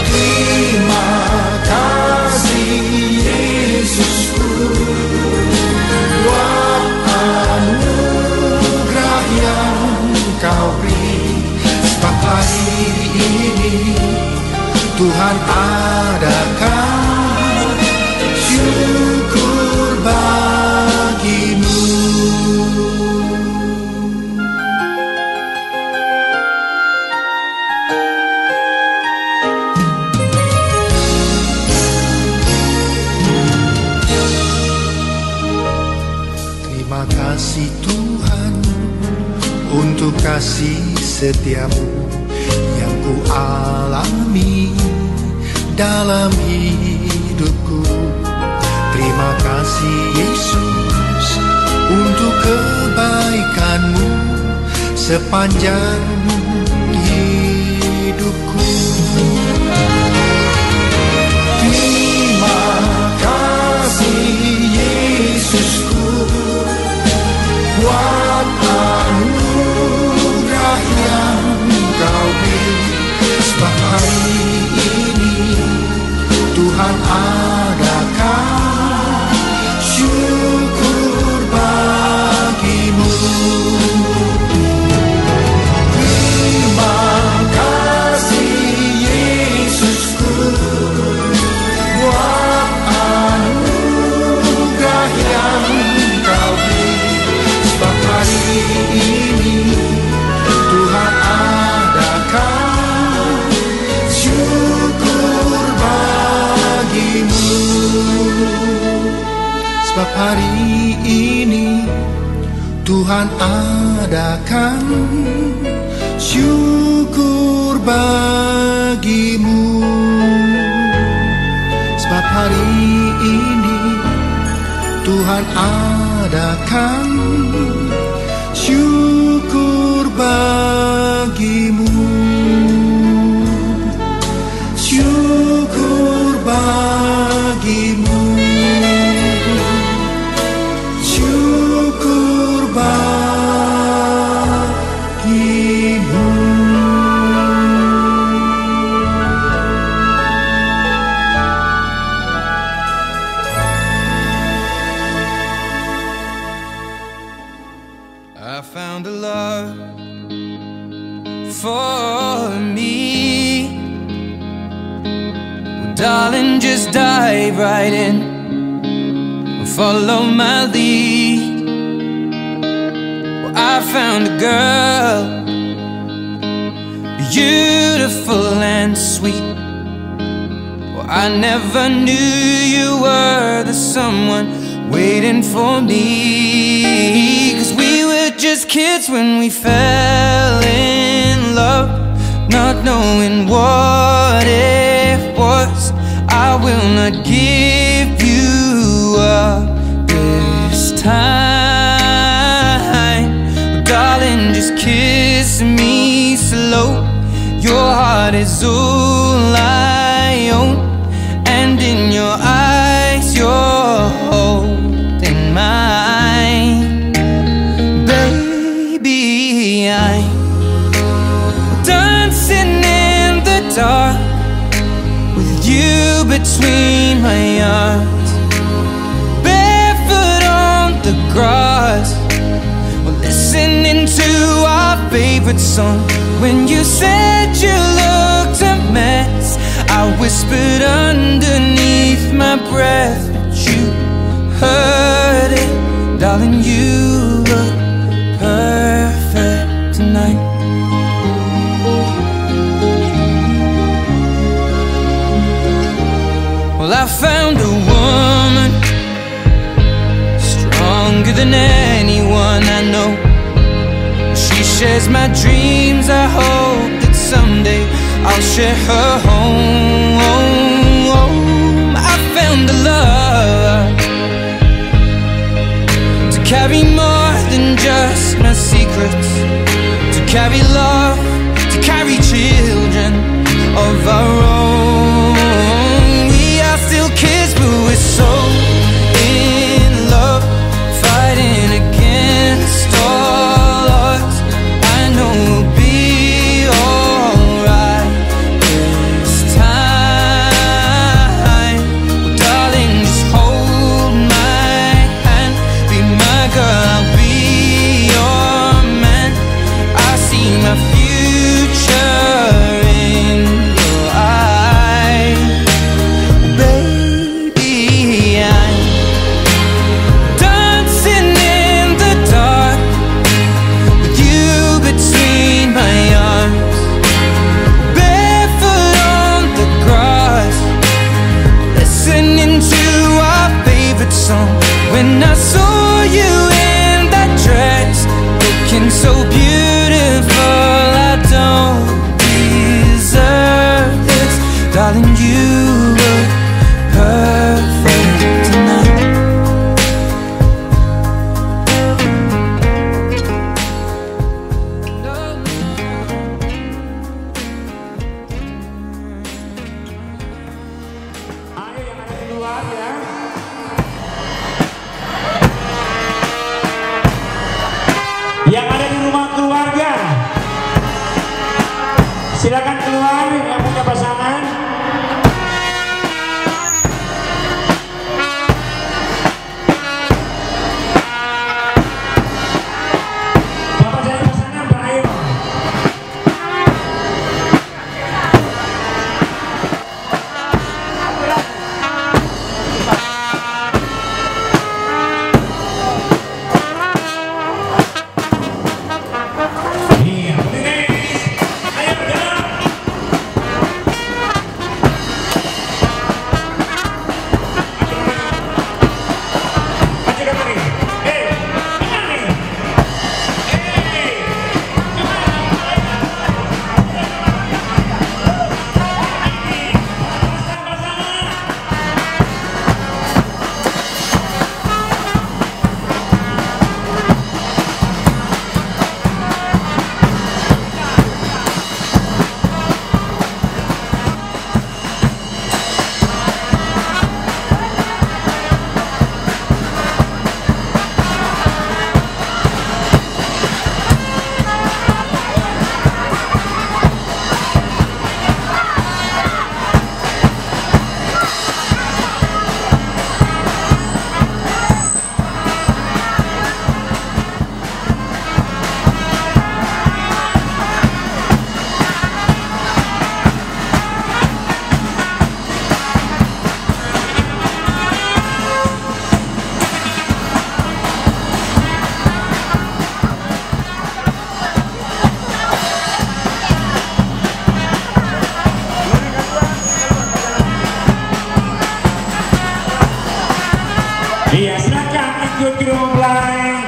Terima kasih Yesusku buat anugerah yang Kau beri. Sebab hari ini Tuhan adakan syukur bagimu. Terima kasih Tuhan untuk kasih setiamu yang ku alami dalam hidupku. Terima kasih Yesus untuk kebaikanmu sepanjang hidupku. Terima kasih Yesusku buat anugerah yang Kau beri. Sebab hari ini Tuhan adakan syukur bagimu. Terima kasih Yesusku buat anugerah yang Kau beri. Sebab hari ini Tuhan adakan syukur bagimu. Sebab hari ini Tuhan adakan syukur bagimu. Sebab hari ini Tuhan adakan syukur bagimu. Syukur bagimu. Syukur bagimu. I found a love for me. Well, darling, just dive right in and follow my lead. Well, I found a girl, beautiful and sweet. Well, I never knew you were the someone waiting for me. 'Cause we were just kids when we fell in love, not knowing what it was. I will not give you up this time. But darling, just kiss me slow. Your heart is all I own, and in your eyes you're holding mine. Baby, I'm dancing in the dark with you between my arms, barefoot on the grass, we're listening to our favorite song. When you said you looked a mess, I whispered underneath my breath, but you heard it. Darling, you look perfect tonight. Well, I found a woman stronger than anyone I know. She shares my dreams. I hope that someday I'll share her home. I found a love to carry more than just my secrets, to carry love, to carry children of our own. We are still kids, but we're so in love, fighting against all odds. I know we'll be alright this time. Well, darling, just hold my hand, be my girl, I'll be your man. I see my future in your eyes. Baby, I'm dancing in the dark with you between my arms, barefoot on the grass, listening to our favorite song. When I saw you in that dress, looking so beautiful, I don't deserve this. Darling, you look perfect tonight. Yang ada di rumah keluarga, silakan keluar yang punya pasangan. Bapak cari pasangan, Pak, ayo. Iya, bener. Ayo, jalan. Maju ke kiri. Benar nih. Iya, silakan ikut ke mempelai.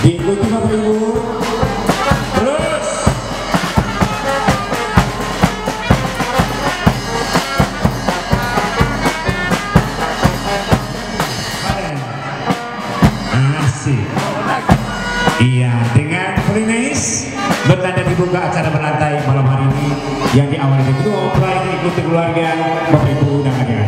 Diikuti Bapak Ibu. Terus. Asik. Iya, dengan Felinis bertanda dibuka acara berlantai malam hari ini yang diawali dengan kedua mempelai ikut keluarga Bapak Ibu undangannya.